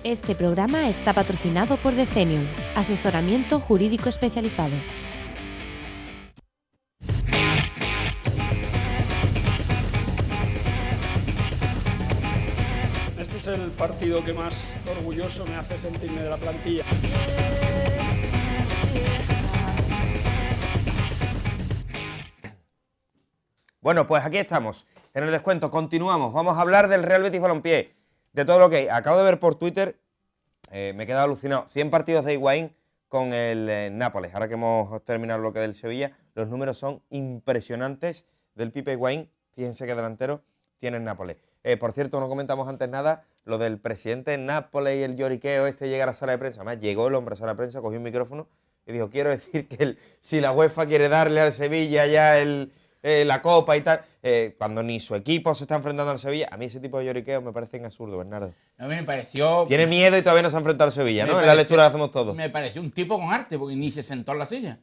Este programa está patrocinado por Decenium, asesoramiento jurídico especializado. Este es el partido que más orgulloso me hace sentirme de la plantilla. Bueno, pues aquí estamos, en el descuento, continuamos, vamos a hablar del Real Betis Balompié, de todo lo que hay. Acabo de ver por Twitter, me he quedado alucinado, 100 partidos de Higuaín con el Nápoles. Ahora que hemos terminado el bloque del Sevilla, los números son impresionantes del Pipe Higuaín, fíjense qué delantero tiene el Nápoles. Por cierto, no comentamos antes nada, lo del presidente de Nápoles y el lloriqueo llegar a la sala de prensa. Además, llegó el hombre a la sala de prensa, cogió un micrófono y dijo, quiero decir que si la UEFA quiere darle al Sevilla ya la Copa y tal, cuando ni su equipo se está enfrentando al Sevilla, a mí ese tipo de lloriqueos me parecen absurdos, Bernardo. A mí me pareció... Tiene miedo y todavía no se ha enfrentado al Sevilla, ¿no? Es la lectura que hacemos todos. Me pareció un tipo con arte, porque ni se sentó en la silla.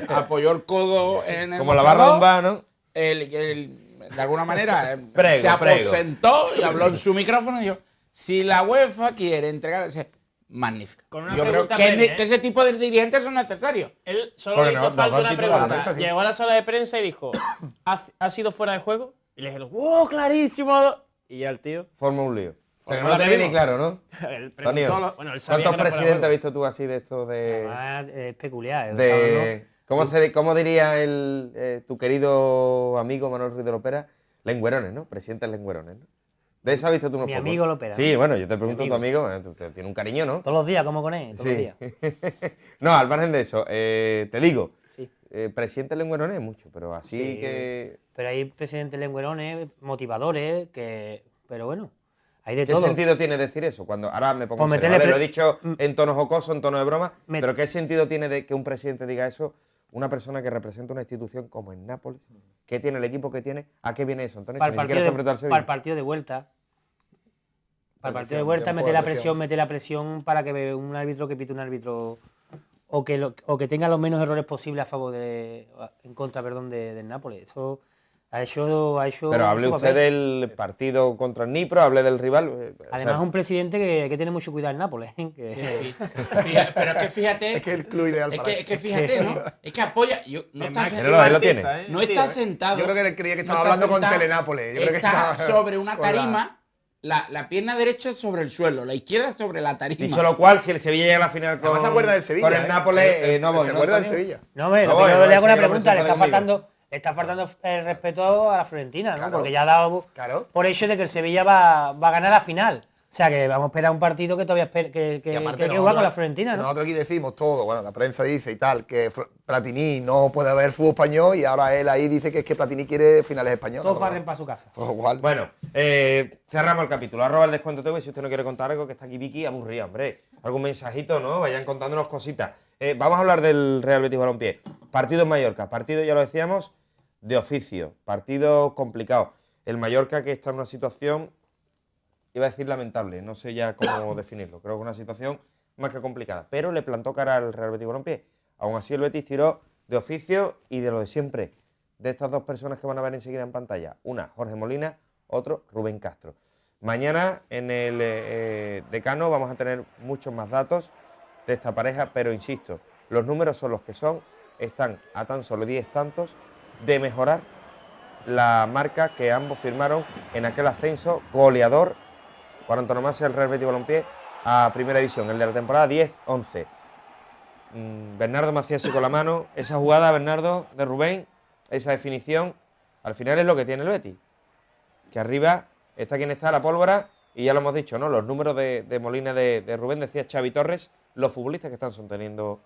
Apoyó el codo en el como la barra de un bar, ¿no? De alguna manera se aposentó y habló en su micrófono y dijo, si la UEFA quiere entregar... Magnífico. Yo creo que ese tipo de dirigentes son necesarios. Él solo le hizo falta una pregunta. Llegó a la sala de prensa y dijo, ¿ha sido fuera de juego? Y le dijeron, ¡wow, clarísimo! Y ya el tío... Forma un lío. Pero no lo tiene ni claro, ¿no? Antonio, ¿cuántos presidentes has visto tú así de estos de...? Es peculiar. ¿Cómo diría tu querido amigo Manuel Ruiz de Lopera? Lengüerones, ¿no? Presidentes lengüerones, ¿no? De eso has visto tú unos Mi pocos. amigo Lopera. Sí, bueno, yo te pregunto a tu amigo, tiene un cariño, ¿no? Todos los días, como con él, todos los días. No, al margen de eso, te digo, sí. Presidentes lengüerones mucho, pero así sí, que... Pero hay presidentes lengüerones, motivadores, pero bueno, hay de ¿Qué todo. sentido tiene decir eso? Ahora me pongo Pues serio, ¿vale? Lo he dicho en tono jocoso, en tono de broma, pero ¿qué sentido tiene de que un presidente diga eso? Una persona que representa una institución como el Nápoles, que tiene el equipo que tiene, ¿a qué viene eso, Antonio? Para el partido de vuelta. Para el partido de vuelta mete la presión para que un árbitro que pite un árbitro o que tenga los menos errores posibles en contra del Nápoles. Eso ha hecho. Pero hable usted del partido contra el Dnipro, hable del rival. Además, es un presidente que tiene mucho cuidado en Nápoles. Sí. Pero es que fíjate. Es que el club ideal para es que fíjate, ¿no? Es que apoya. No está sentado. Yo creo que creía que estaba hablando con Telenápoles. Está sobre una tarima. La pierna derecha sobre el suelo, la izquierda sobre la tarima. Dicho lo cual, si el Sevilla llega a la final con, se acuerda del Sevilla, con el Nápoles, no voy. ¿Se acuerda del Sevilla? No, yo le hago una pregunta. Le está faltando el respeto a la Florentina, ¿no? Claro, porque ya ha dado por hecho de que el Sevilla va a ganar la final. O sea, que vamos a esperar un partido que todavía que juega con la Florentina, ¿no? Nosotros aquí decimos todo, bueno, la prensa dice y tal, que Platini no puede haber fútbol español y ahora él ahí dice que es que Platini quiere finales españoles. Todos barren para su casa. Pues igual. Bueno, cerramos el capítulo. @el_descuento TV si usted no quiere contar algo, que está aquí Vicky aburrida, hombre. Algún mensajito, ¿no? Vayan contándonos cositas. Vamos a hablar del Real Betis Balompié. Partido en Mallorca. Partido, ya lo decíamos, de oficio. Partido complicado. El Mallorca que está en una situación... Iba a decir lamentable, no sé ya cómo definirlo. Creo que es una situación más que complicada. Pero le plantó cara al Real Betis Balompié. Aún así el Betis tiró de oficio y de lo de siempre. De estas dos personas que van a ver enseguida en pantalla. Una, Jorge Molina, otro, Rubén Castro. Mañana en el Decano vamos a tener muchos más datos de esta pareja, pero insisto, los números son los que son. Están a tan solo 10 tantos de mejorar la marca que ambos firmaron en aquel ascenso goleador por antonomasia el Real Betis Balompié a Primera División, el de la temporada 10-11. Bernardo me hacía así con la mano, esa jugada, Bernardo, de Rubén, esa definición, al final es lo que tiene el Betis, que arriba está quien está, la pólvora, y ya lo hemos dicho, ¿no? Los números de Molina, de Rubén, decía Xavi Torres, los futbolistas que están sosteniendo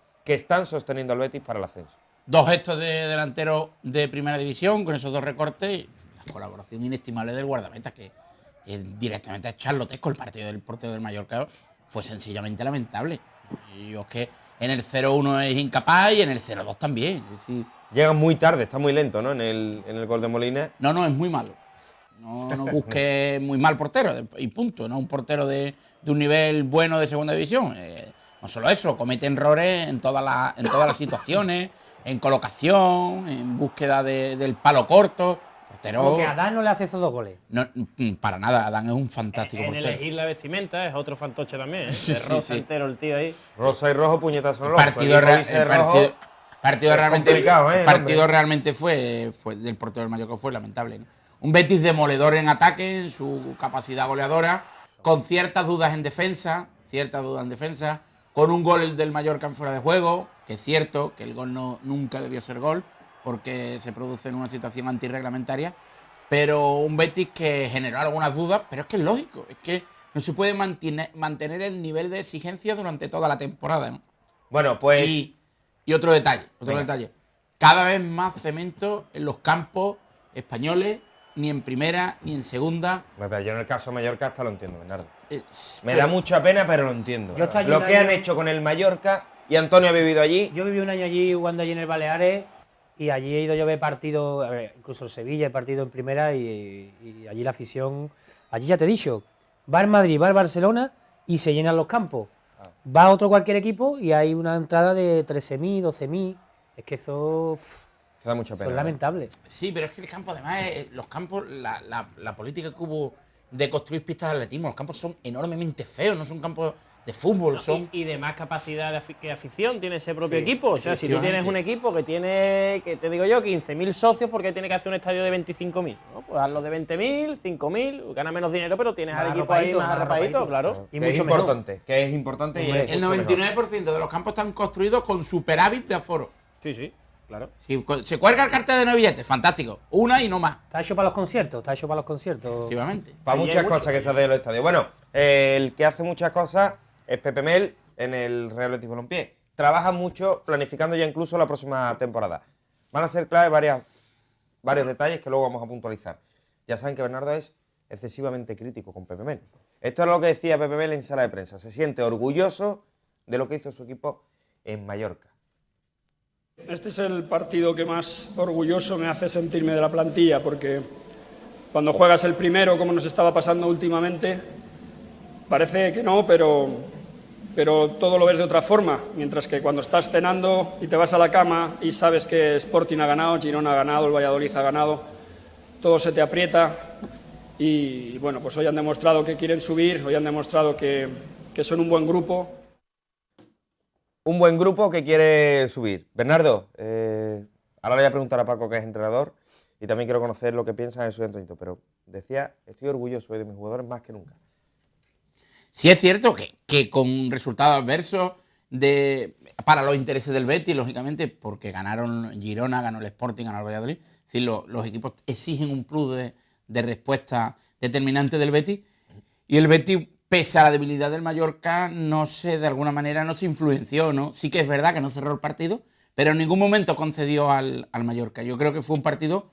al Betis para el ascenso. Dos gestos de delantero de Primera División, con esos dos recortes, y la colaboración inestimable del guardameta, que es directamente charlotesco. El partido del portero del Mallorca fue sencillamente lamentable. Y es que en el 0-1 es incapaz y en el 0-2 también. Es decir, llega muy tarde, está muy lento, ¿no? En el gol de Molina. No, es muy malo. No busque muy mal portero y punto. No un portero de un nivel bueno de segunda división. No solo eso, comete errores en todas las situaciones, en colocación, en búsqueda del palo corto. portero. Como que Adán no le hace esos 2 goles. No, para nada, Adán es un fantástico En portero. elegir la vestimenta es otro fantoche también, ¿eh? Sí, De sí, rosa sí. entero el tío ahí. Rosa y rojo, puñetazo en el ojo. Partido, El equipo dice rojo, partido es realmente, complicado, ¿eh, el partido hombre? realmente fue del portero del Mallorca, fue lamentable, ¿no? Un Betis demoledor en ataque, en su capacidad goleadora, con ciertas dudas en defensa, con un gol del Mallorca en fuera de juego, que es cierto que el gol nunca debió ser gol, porque se produce en una situación antirreglamentaria, pero un Betis que generó algunas dudas, pero es que es lógico, es que no se puede mantener el nivel de exigencia durante toda la temporada, ¿no? Bueno, pues. Y otro detalle, Venga. cada vez más cemento en los campos españoles, ni en primera, ni en segunda. Pero yo en el caso de Mallorca hasta lo entiendo, Bernardo. Me Pero- da mucha pena, pero lo entiendo. Yo hasta allí Lo un que han año- hecho con el Mallorca, y Antonio ha vivido allí. Yo viví un año allí jugando allí en el Baleares y allí he ido yo a ver partidos, a ver, incluso el Sevilla, he partido en primera y allí la afición, allí ya te he dicho, va el Madrid, va el Barcelona y se llenan los campos. Va otro cualquier equipo y hay una entrada de 13.000, 12.000. Es que eso Que da mucha pena. es ¿no? lamentable. Sí, pero es que el campo, además, los campos, la política que hubo de construir pistas de atletismo, los campos son enormemente feos, no son campos de fútbol, son. Y de más capacidad que afición tiene ese propio Sí, equipo. O sea, si tú tienes un equipo que tiene, que te digo yo, 15.000 socios, ¿por qué tiene que hacer un estadio de 25.000? ¿No? Pues hazlo de 20.000, 5.000, gana menos dinero, pero tienes al equipo ahí más arrapadito, claro. Y Que es mucho menú. importante, que es importante y es El mucho mejor. 99% de los campos están construidos con superávit de aforo. Sí, sí, claro. Si se cuelga el cartel de 9 billetes, fantástico. Una y no más, Está hecho para los conciertos, está hecho para los conciertos. efectivamente. Para Allí hay muchas mucho. cosas que se hacen en los estadios. Bueno, el que hace muchas cosas es Pepe Mel en el Real Betis Balompié. Trabaja mucho planificando ya incluso la próxima temporada. Van a ser clave varios detalles que luego vamos a puntualizar. Ya saben que Bernardo es excesivamente crítico con Pepe Mel. Esto es lo que decía Pepe Mel en sala de prensa. Se siente orgulloso de lo que hizo su equipo en Mallorca. Este es el partido que más orgulloso me hace sentirme de la plantilla, porque cuando juegas el primero, como nos estaba pasando últimamente, parece que no, pero todo lo ves de otra forma. Mientras que cuando estás cenando y te vas a la cama y sabes que Sporting ha ganado, Girona ha ganado, el Valladolid ha ganado, todo se te aprieta. Y bueno, pues hoy han demostrado que quieren subir, hoy han demostrado que son un buen grupo. Un buen grupo que quiere subir. Bernardo, ahora le voy a preguntar a Paco, que es entrenador, y también quiero conocer lo que piensa en su Antonito, pero decía, estoy orgulloso de mis jugadores más que nunca. Sí es cierto que con resultados adversos para los intereses del Betis, lógicamente, porque ganaron Girona, ganó el Sporting, ganó el Valladolid. Es decir, los equipos exigen un plus de respuesta determinante del Betis. Y el Betis, pese a la debilidad del Mallorca, de alguna manera no se influenció, ¿no? Sí que es verdad que no cerró el partido, pero en ningún momento concedió al Mallorca. Yo creo que fue un partido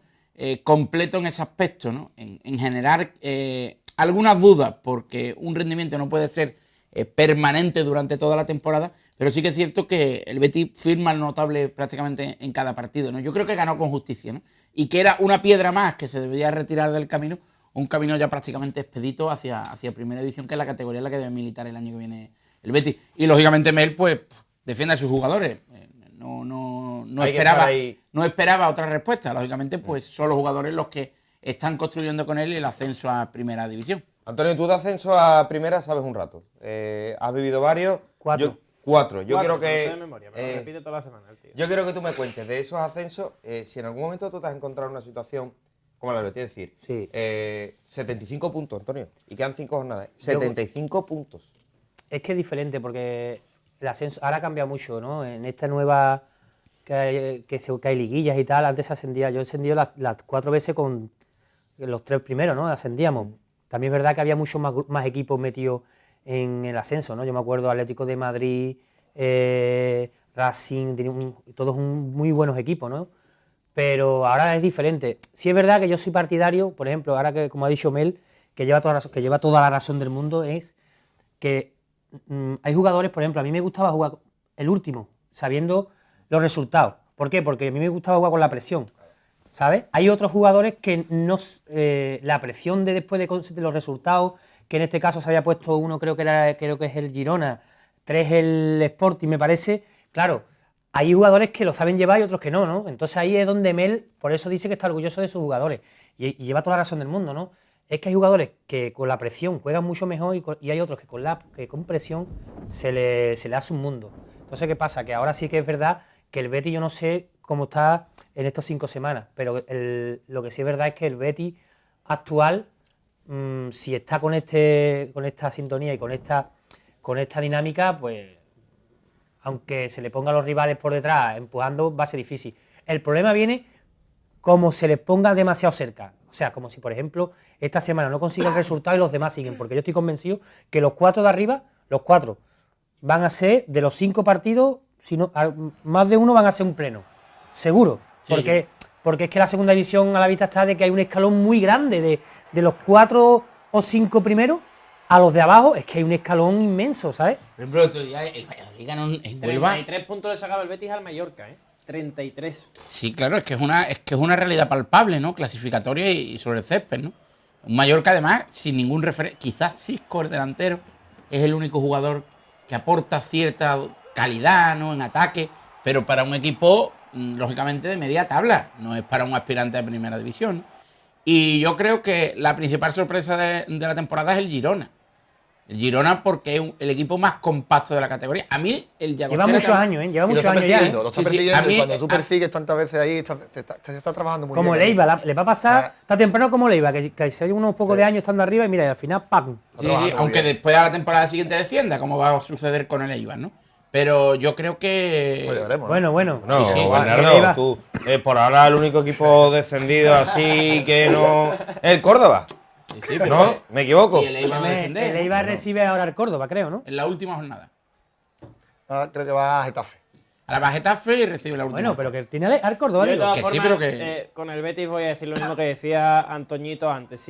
completo en ese aspecto, ¿no? En generar algunas dudas, porque un rendimiento no puede ser permanente durante toda la temporada, pero sí que es cierto que el Betis firma el notable prácticamente en cada partido, ¿no? Yo creo que ganó con justicia, ¿no? Y que era una piedra más que se debería retirar del camino, un camino ya prácticamente expedito hacia Primera División, que es la categoría en la que debe militar el año que viene el Betis. Y lógicamente Mel, pues, defiende a sus jugadores. No esperaba otra respuesta. Lógicamente, pues son los jugadores los que están construyendo con él el ascenso a Primera División. Antonio, tú de ascenso a Primera sabes un rato. Has vivido varios. 4. Cuatro. Yo quiero No sé de que... memoria, pero lo repite toda la semana el tío. Yo quiero que tú me cuentes de esos ascensos, si en algún momento tú te has encontrado en una situación como la que te decir. Sí. 75 puntos, Antonio, y quedan 5 jornadas. 75 puntos. Es que es diferente porque el ascenso ahora cambia mucho, ¿no? En esta nueva que hay liguillas y tal, antes ascendía, yo he ascendido las 4 veces con los 3 primeros, ¿no? Ascendíamos. También es verdad que había muchos más equipos metidos en el ascenso, ¿no? Yo me acuerdo Atlético de Madrid, Racing, todos muy buenos equipos, ¿no? Pero ahora es diferente. Sí es verdad que yo soy partidario, por ejemplo, ahora que, como ha dicho Mel, que lleva toda la razón del mundo, es que hay jugadores, por ejemplo, a mí me gustaba jugar el último, sabiendo los resultados. ¿Por qué? Porque a mí me gustaba jugar con la presión, ¿sabes? Hay otros jugadores que no la presión de después de los resultados, que en este caso se había puesto uno, creo que es el Girona, 3 el Sporting, me parece. Claro, hay jugadores que lo saben llevar y otros que no, ¿no? Entonces ahí es donde Mel, por eso dice que está orgulloso de sus jugadores. Y lleva toda la razón del mundo, ¿no? Es que hay jugadores que con la presión juegan mucho mejor y hay otros que con presión se le hace un mundo. Entonces, ¿qué pasa? Que ahora sí que es verdad que el Betis, yo no sé cómo está en estas 5 semanas, pero lo que sí es verdad es que el Betis actual, si está con esta sintonía y con esta dinámica, pues aunque se le ponga a los rivales por detrás empujando, va a ser difícil. El problema viene como se les ponga demasiado cerca. O sea, como si, por ejemplo, esta semana no consiga el resultado y los demás siguen, porque yo estoy convencido que los 4 de arriba, los 4, van a ser, de los 5 partidos, más de uno van a ser un pleno. Seguro. Sí. Porque es que la segunda división a la vista está de que hay un escalón muy grande de los 4 o 5 primeros a los de abajo, es que hay un escalón inmenso, ¿sabes? Por ejemplo, otro día el Valladolid ganó en Huelva. 33 puntos le sacaba el Betis al Mallorca, 33. Sí, claro, es que es una realidad palpable, ¿no? Clasificatoria y sobre el césped, ¿no? Un Mallorca, además, sin ningún referente. Quizás Cisco, el delantero, es el único jugador que aporta cierta calidad, ¿no? En ataque, pero para un equipo, lógicamente, de media tabla. No es para un aspirante de primera división. Y yo creo que la principal sorpresa de la temporada es el Girona. El Girona porque es el equipo más compacto de la categoría. A mí el Llagostera... Lleva muchos años, Lleva muchos años ya. Lo está persiguiendo y cuando tú persigues tantas veces ahí, se está trabajando muy bien. Como Leiva, le va a pasar tan temprano como Leiva, que se hay unos pocos de años estando arriba y mira, y al final, ¡pam! Sí, aunque después a la temporada siguiente descienda, como va a suceder con el Eibar, ¿no? Pero yo creo que... Pues veremos, bueno. No, sí, Bernardo, tú, por ahora el único equipo descendido así que no... ¿El Córdoba? Sí, pero ¿No? ¿Me equivoco? Y el Eibar va a defender. El Eibar recibe ahora al Córdoba, creo, ¿no? En la última jornada. Ahora creo que va a Getafe. Ahora va a Getafe y recibe la última. Bueno, pero que tiene al Córdoba. Yo, de todas que formas, sí, pero que... con el Betis voy a decir lo mismo que decía Antoñito antes.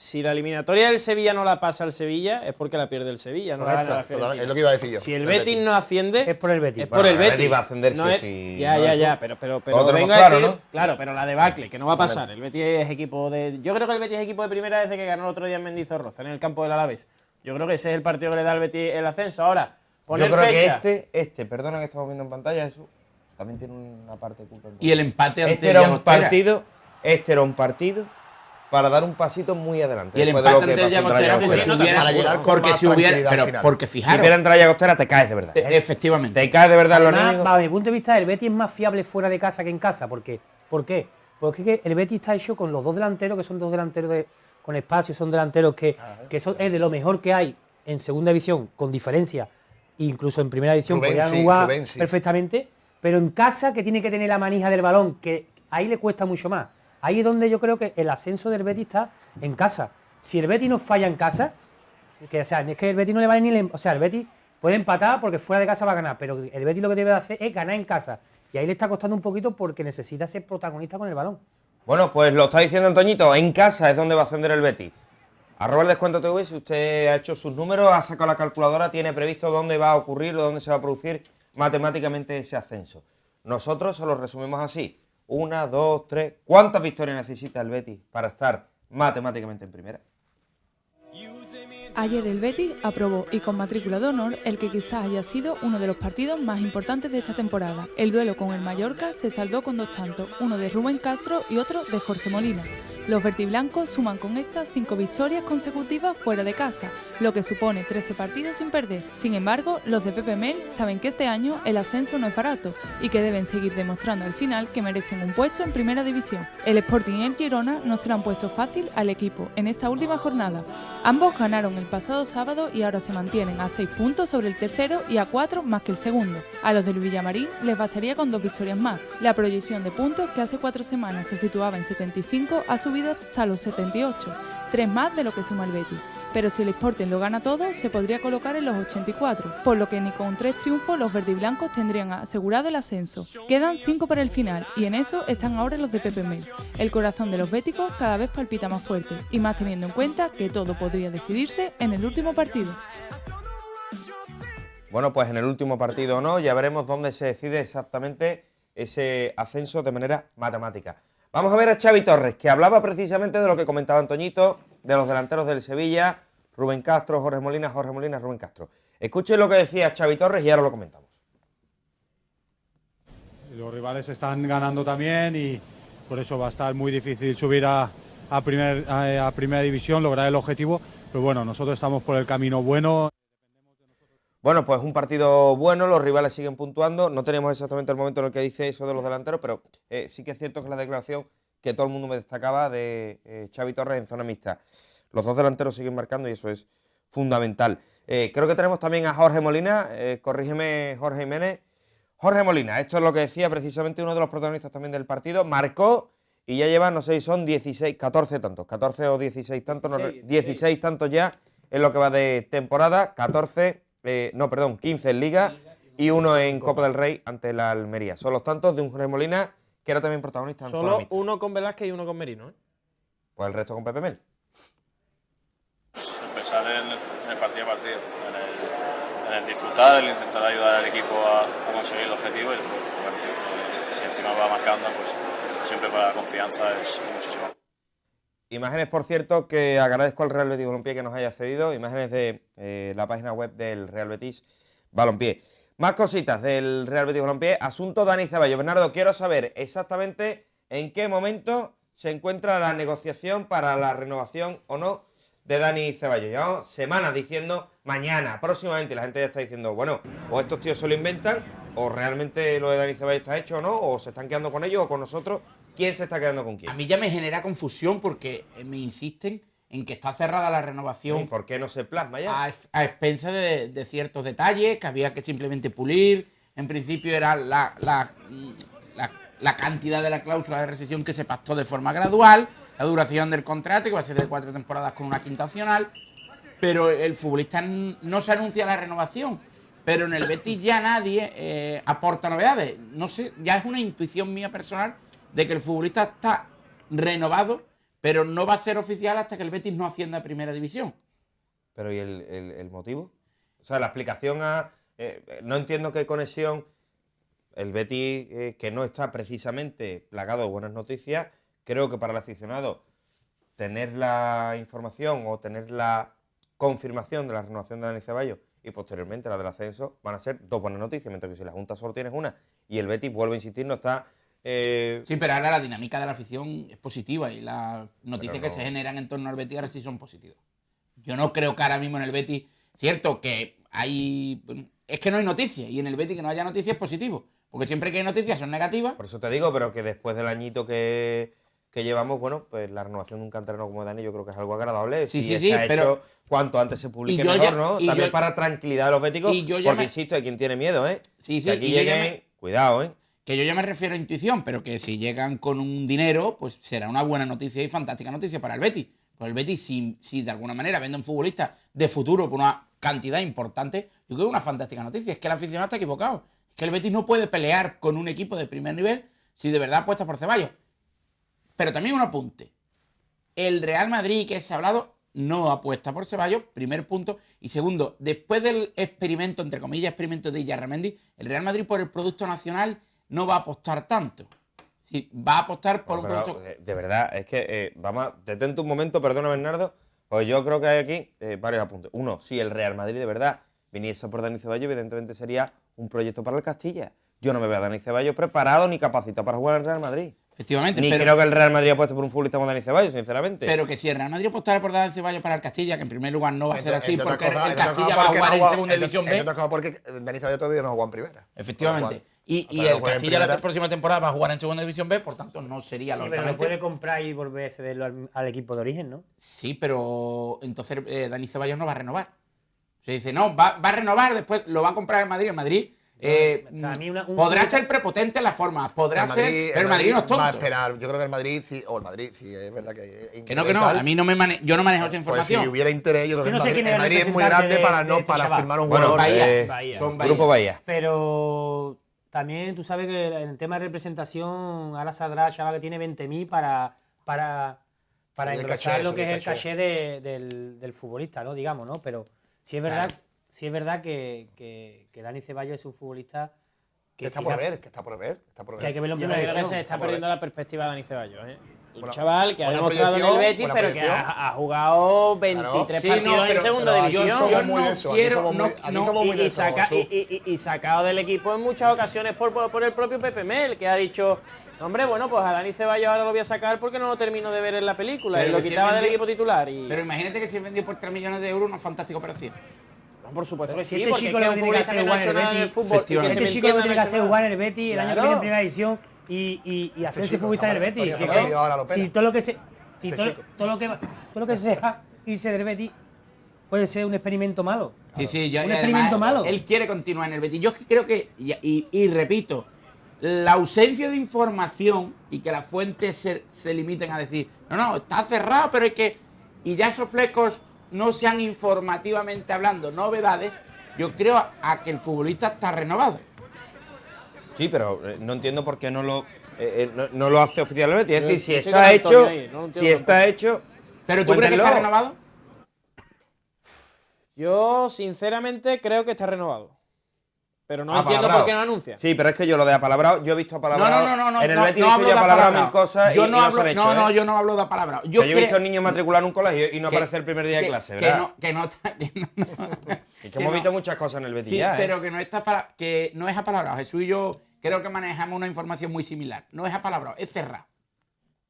Si la eliminatoria del Sevilla no la pasa el Sevilla, es porque la pierde el Sevilla, no la gana la Fiorentina. Es lo que iba a decir yo. Si el Betis no asciende, es por el Betis. Es por el Betis. El Betis va a ascender no sí. Ya, pero vengo a decir, claro, pero la debacle, que no va a pasar. El Betis es equipo de... Yo creo que el Betis es equipo de primera desde que ganó el otro día en Mendizorroza, en el campo del Alavés. Yo creo que ese es el partido que le da al Betis el ascenso. Ahora, poner yo creo fecha. que perdona que estamos viendo en pantalla, eso también tiene una parte de culpa. Y el empate ante Este era un partido para dar un pasito muy adelante. Y el empate ante el Llagostera, porque si hubiera entrado a Llagostera te caes de verdad. Efectivamente. Te caes de verdad Además, los enemigos. a mi punto de vista, el Betis es más fiable fuera de casa que en casa. ¿Por qué? ¿Por qué? Porque el Betis está hecho con los 2 delanteros, que son 2 delanteros con espacio, son delanteros que es de lo mejor que hay en segunda división, con diferencia. Incluso en primera división podrían jugar perfectamente. Pero en casa, que tiene que tener la manija del balón, que ahí le cuesta mucho más. Ahí es donde yo creo que el ascenso del Betis está en casa. Si el Betis no falla en casa, es que el Betis no le vale ni... O sea, el Betis puede empatar porque fuera de casa va a ganar, pero el Betis lo que debe hacer es ganar en casa. Y ahí le está costando un poquito porque necesita ser protagonista con el balón. Bueno, pues lo está diciendo Antoñito, en casa es donde va a ascender el Betis. @descuento.tv, si usted ha hecho sus números, ha sacado la calculadora, tiene previsto dónde va a ocurrir o dónde se va a producir matemáticamente ese ascenso. Nosotros se lo resumimos así. 1, 2, 3. ¿Cuántas victorias necesita el Betis para estar matemáticamente en primera? Ayer el Betis aprobó y con matrícula de honor el que quizás haya sido uno de los partidos más importantes de esta temporada. El duelo con el Mallorca se saldó con 2 tantos, uno de Rubén Castro y otro de Jorge Molina. Los verdiblancos suman con estas 5 victorias consecutivas fuera de casa, lo que supone 13 partidos sin perder. Sin embargo, los de Pepe Mel saben que este año el ascenso no es barato y que deben seguir demostrando al final que merecen un puesto en primera división. El Sporting y el Girona no se le han puesto fácil al equipo en esta última jornada. Ambos ganaron el pasado sábado y ahora se mantienen a 6 puntos sobre el tercero y a 4 más que el segundo. A los del Villamarín les bastaría con 2 victorias más. La proyección de puntos, que hace 4 semanas se situaba en 75, ha subido hasta los 78, 3 más de lo que suma el Betis. Pero si el Sporting lo gana todo, se podría colocar en los 84, por lo que ni con 3 triunfos los verdiblancos tendrían asegurado el ascenso. Quedan 5 para el final y en eso están ahora los de Pepe Mel. El corazón de los béticos cada vez palpita más fuerte y más teniendo en cuenta que todo podría decidirse en el último partido. Bueno, pues en el último partido o no, ya veremos dónde se decide exactamente ese ascenso de manera matemática. Vamos a ver a Xavi Torres, que hablaba precisamente de lo que comentaba Antoñito, de los delanteros del Sevilla, Rubén Castro, Jorge Molina, Rubén Castro. Escuchen lo que decía Xavi Torres y ahora lo comentamos. Los rivales están ganando también y por eso va a estar muy difícil subir a primera división, lograr el objetivo. Pero bueno, nosotros estamos por el camino bueno. Bueno, pues un partido bueno, los rivales siguen puntuando. No tenemos exactamente el momento en el que dice eso de los delanteros, pero sí que es cierto que es la declaración que todo el mundo me destacaba de Xavi Torres en zona mixta. Los dos delanteros siguen marcando y eso es fundamental. Creo que tenemos también a Jorge Molina. Corrígeme, Jorge Jiménez. Jorge Molina, esto es lo que decía precisamente uno de los protagonistas también del partido. Marcó y ya lleva, no sé si son 14 tantos. 14 o 16 tantos. 16 tantos ya en lo que va de temporada. 15 en Liga y uno en Copa del Rey ante la Almería. Son los tantos de un Jorge Molina que era también protagonista en zona Solo mixta. uno con Velázquez y uno con Merino, ¿eh? Pues el resto con Pepe Mel. Pensar en el partido a partido, en el disfrutar, el intentar ayudar al equipo a conseguir el objetivo y después, bueno, si encima va marcando, pues siempre para la confianza es muchísimo. Imágenes, por cierto, que agradezco al Real Betis Balompié que nos haya cedido. Imágenes de la página web del Real Betis Balompié. Más cositas del Real Betis Balompié. Asunto Dani Ceballos. Bernardo, quiero saber exactamente en qué momento se encuentra la negociación para la renovación o no de Dani Ceballos. Llevamos semanas diciendo mañana, próximamente. La gente ya está diciendo, bueno, o estos tíos se lo inventan, o realmente lo de Dani Ceballos está hecho o no, o se están quedando con ellos o con nosotros. ¿Quién se está quedando con quién? A mí ya me genera confusión porque me insisten en que está cerrada la renovación. ¿Y por qué no se plasma ya? A expensas de ciertos detalles que había que simplemente pulir. En principio era la cantidad de la cláusula de rescisión que se pactó de forma gradual, la duración del contrato, que va a ser de 4 temporadas con una quinta opcional, pero el futbolista no se anuncia la renovación. Pero en el Betis ya nadie aporta novedades. No sé, ya es una intuición mía personal de que el futbolista está renovado, pero no va a ser oficial hasta que el Betis no ascienda a primera división. ¿Pero y el motivo? O sea, la explicación a... no entiendo qué conexión el Betis, que no está precisamente plagado de buenas noticias. Creo que para el aficionado tener la información o tener la confirmación de la renovación de Dani Ceballos y posteriormente la del ascenso van a ser dos buenas noticias, mientras que si la Junta solo tienes una y el Betis, vuelvo a insistir, no está... Sí, pero ahora la dinámica de la afición es positiva y las noticias que se generan en torno al Betis ahora sí son positivas. Yo no creo que ahora mismo en el Betis, cierto que hay... Es que no hay noticias y en el Betis que no haya noticias es positivo, porque siempre que hay noticias son negativas. Por eso te digo, pero que después del añito que llevamos, bueno, pues la renovación de un canterano como Dani yo creo que es algo agradable. Sí, si sí, está pero... hecho cuanto antes se publique mejor, ¿no? También para tranquilidad de los béticos, porque insisto, hay quien tiene miedo, ¿eh? Sí, si aquí lleguen, cuidado, ¿eh? Que yo ya me refiero a intuición, pero que si llegan con un dinero, pues será una buena noticia y fantástica noticia para el Betis. Pues el Betis, si de alguna manera vende un futbolista de futuro por una cantidad importante, yo creo que es una fantástica noticia. Es que el aficionado está equivocado. Es que el Betis no puede pelear con un equipo de primer nivel si de verdad apuesta por Ceballos. Pero también un apunte. El Real Madrid, que se ha hablado, no apuesta por Ceballos, primer punto. Y segundo, después del experimento, entre comillas, experimento de Illarramendi, el Real Madrid por el producto nacional no va a apostar tanto. Sí, va a apostar por un producto... De verdad, es que, vamos, detente un momento, perdona Bernardo, pues yo creo que hay aquí varios apuntes. Uno, si el Real Madrid de verdad viniese por Dani Ceballos, evidentemente sería un proyecto para el Castilla. Yo no me veo a Dani Ceballos preparado ni capacitado para jugar en el Real Madrid. Efectivamente. Ni creo que el Real Madrid apueste por un futbolista como Dani Ceballos, sinceramente. Pero que si el Real Madrid apostara por Dani Ceballos para el Castilla, que en primer lugar no va a ser así, porque el Castilla va a jugar en segunda división B. Porque Dani Ceballos todavía no juega en primera. Efectivamente. Y el Castilla la próxima temporada va a jugar en segunda división B, por tanto no sería lo pero lo puede comprar y volver a cederlo al equipo de origen, ¿no? Sí, pero entonces Dani Ceballos no va a renovar. Se dice, no, va a renovar, después lo va a comprar el Madrid. El Madrid podrá ser prepotente en la forma, podrá ser, pero el Madrid no es tonto. Va a esperar. Yo creo que el Madrid, sí es verdad que que no, a mí no yo no manejo esa información. Pues si hubiera interés, yo creo que el Madrid es muy grande para firmar un jugador. Grupo Bahía. Pero también tú sabes que en el tema de representación ahora saldrá Chava que tiene 20.000 para engrosar lo que es el caché del futbolista, ¿no? Digamos, ¿no? Pero sí es verdad. Claro. Sí es verdad que Dani Ceballos es un futbolista que está por ver. Que hay que verlo en primera división. Se está perdiendo la perspectiva de Dani Ceballos, ¿eh? Un chaval que ha buena demostrado en el proyección, Betis, buena pero que proyección. ha jugado 23 Sí, partidos no, en pero- segunda pero aquí división. somos muy de eso, aquí somos muy de eso, Jesús. Y sacado del equipo en muchas ocasiones por el propio Pepe Mel, que ha dicho, hombre, bueno, pues a Dani Ceballos ahora lo voy a sacar porque no lo termino de ver en la película. Pero Y lo que si quitaba es del vendido- equipo titular. Pero imagínate que si es vendido por 3 millones de euros, una fantástica operación. por supuesto que Si sí, este porque chico es que lo un que tiene que futbolista hacer que no ha es hecho jugar en nada el en el Betis, fútbol. y que efectivamente. se me Este chico lo que entienda, tiene que no ha hacer hecho es jugar nada. en el Betis el año que Claro. viene en primera división y hacerse chico futbolista en el se Betis. ha Si perdido ahora la pena. todo lo que se, si Este todo, chico. todo lo que sea irse del Betis puede ser un experimento malo. Sí, sí, Un y además, experimento malo. Él quiere continuar en el Betis. Yo creo que, y repito, la ausencia de información y que las fuentes se limiten a decir, no, está cerrado, pero es que. Y ya esos flecos no sean informativamente hablando novedades, yo creo a que el futbolista está renovado. Sí, pero no entiendo por qué no lo hace oficialmente. Es Yo decir, si estoy está con Antonio hecho, ahí, no lo entiendo si está hecho, ¿Pero tú crees que cuéntenlo. está renovado? Yo, sinceramente, creo que está renovado. Pero no entiendo Apalabrado. por qué no anuncia. Sí, pero es que yo lo de apalabrado, yo he visto apalabrado. No, en el no, Betis no he hablo visto ya de apalabrado apalabrado. mil cosas Yo y no no hablo, se han hecho. no, ¿eh? yo no hablo de apalabrado. Que yo he visto niños matricular en un colegio y no aparece el primer día de clase, ¿verdad? Que no está. Es que hemos visto muchas cosas en el Betis Sí, ya, ¿eh? pero que no es apalabrado. Jesús y yo creo que manejamos una información muy similar. No es apalabrado, es cerrado.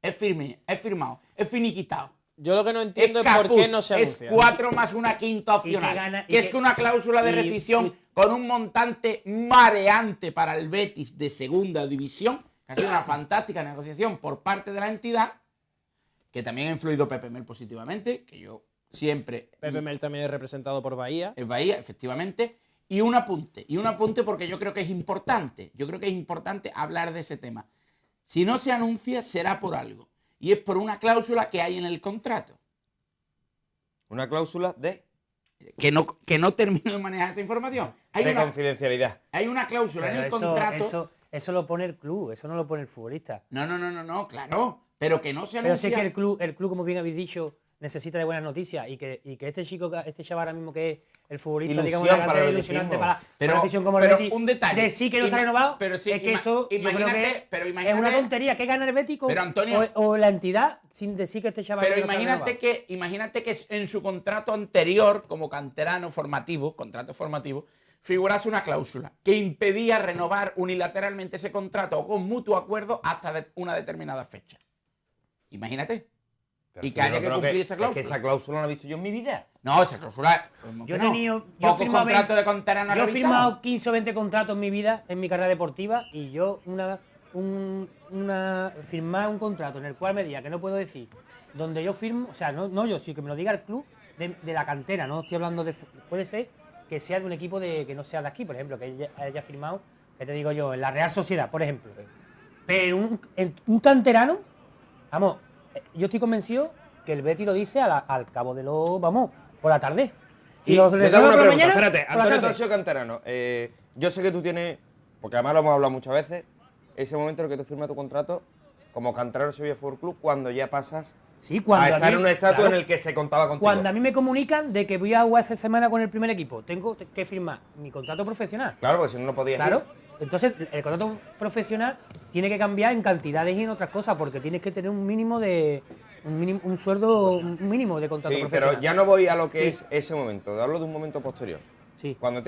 Es firme, es firmado, es finiquitado. Yo lo que no entiendo es por caput, qué no se es anuncia. 4 más una quinta opcional. gana- Que es que una cláusula de rescisión con un montante mareante para el Betis de segunda división, que ha sido una fantástica negociación por parte de la entidad, que también ha influido Pepe Mel positivamente, que yo siempre... Pepe Mel también es representado por Bahía. Es Bahía, efectivamente. Y un apunte porque yo creo que es importante. Yo creo que es importante hablar de ese tema. Si no se anuncia, será por algo. Y es por una cláusula que hay en el contrato. Una cláusula de Que no termino de manejar esa información. confidencialidad. Hay una cláusula en Pero el contrato. eso lo pone el club, eso no lo pone el futbolista. No, claro. Pero que no se Pero anuncia. sé que el club, como bien habéis dicho, necesita de buenas noticias y que este chico, este chaval ahora mismo que es el futbolista, Ilusión digamos, una para el cantera ilusionante betisismo. para una afición como el pero Betis, un detalle. decir que no está renovado, Pero sí, es que eso yo creo que es una imagínate, tontería. ¿Qué gana el Betis Pero, Antonio, o la entidad sin decir que este chaval Pero no está renovado? imagínate que en su contrato anterior, como canterano formativo, figurase una cláusula que impedía renovar unilateralmente ese contrato o con mutuo acuerdo hasta una determinada fecha. Imagínate. Pero Y que yo haya no que creo cumplir esa es cláusula. que esa cláusula no la he visto yo en mi vida. No, esa cláusula. Yo he tenido. Pocos firmado contratos de canterano Yo he revisados. firmado 15 o 20 contratos en mi vida, en mi carrera deportiva, y yo firmar un contrato en el cual me diga que no puedo decir donde yo firmo, o sea, no yo, sí que me lo diga el club de la cantera, no estoy hablando de. Puede ser que sea de un equipo que no sea de aquí, por ejemplo, que haya firmado, que te digo yo, en la Real Sociedad, por ejemplo. Sí. Pero un canterano, vamos, yo estoy convencido que el Betis lo dice al cabo de por la tarde. Sí, yo te hago una pregunta, espérate, Antonio, tú has sido canterano. Yo sé que tú tienes, porque además lo hemos hablado muchas veces, ese momento en el que tú firmas tu contrato como canterano Sevilla Fútbol Club, cuando ya pasas a estar en un estatus en el que se contaba contigo. Cuando a mí me comunican de que voy a jugar esta semana con el primer equipo, tengo que firmar mi contrato profesional. Claro, porque si no, no podías ir. Claro. Entonces, el contrato profesional tiene que cambiar en cantidades y en otras cosas, porque tienes que tener un mínimo de contrato sí, profesional. pero ya no voy a lo que es ese momento, hablo de un momento posterior. Sí. Cuando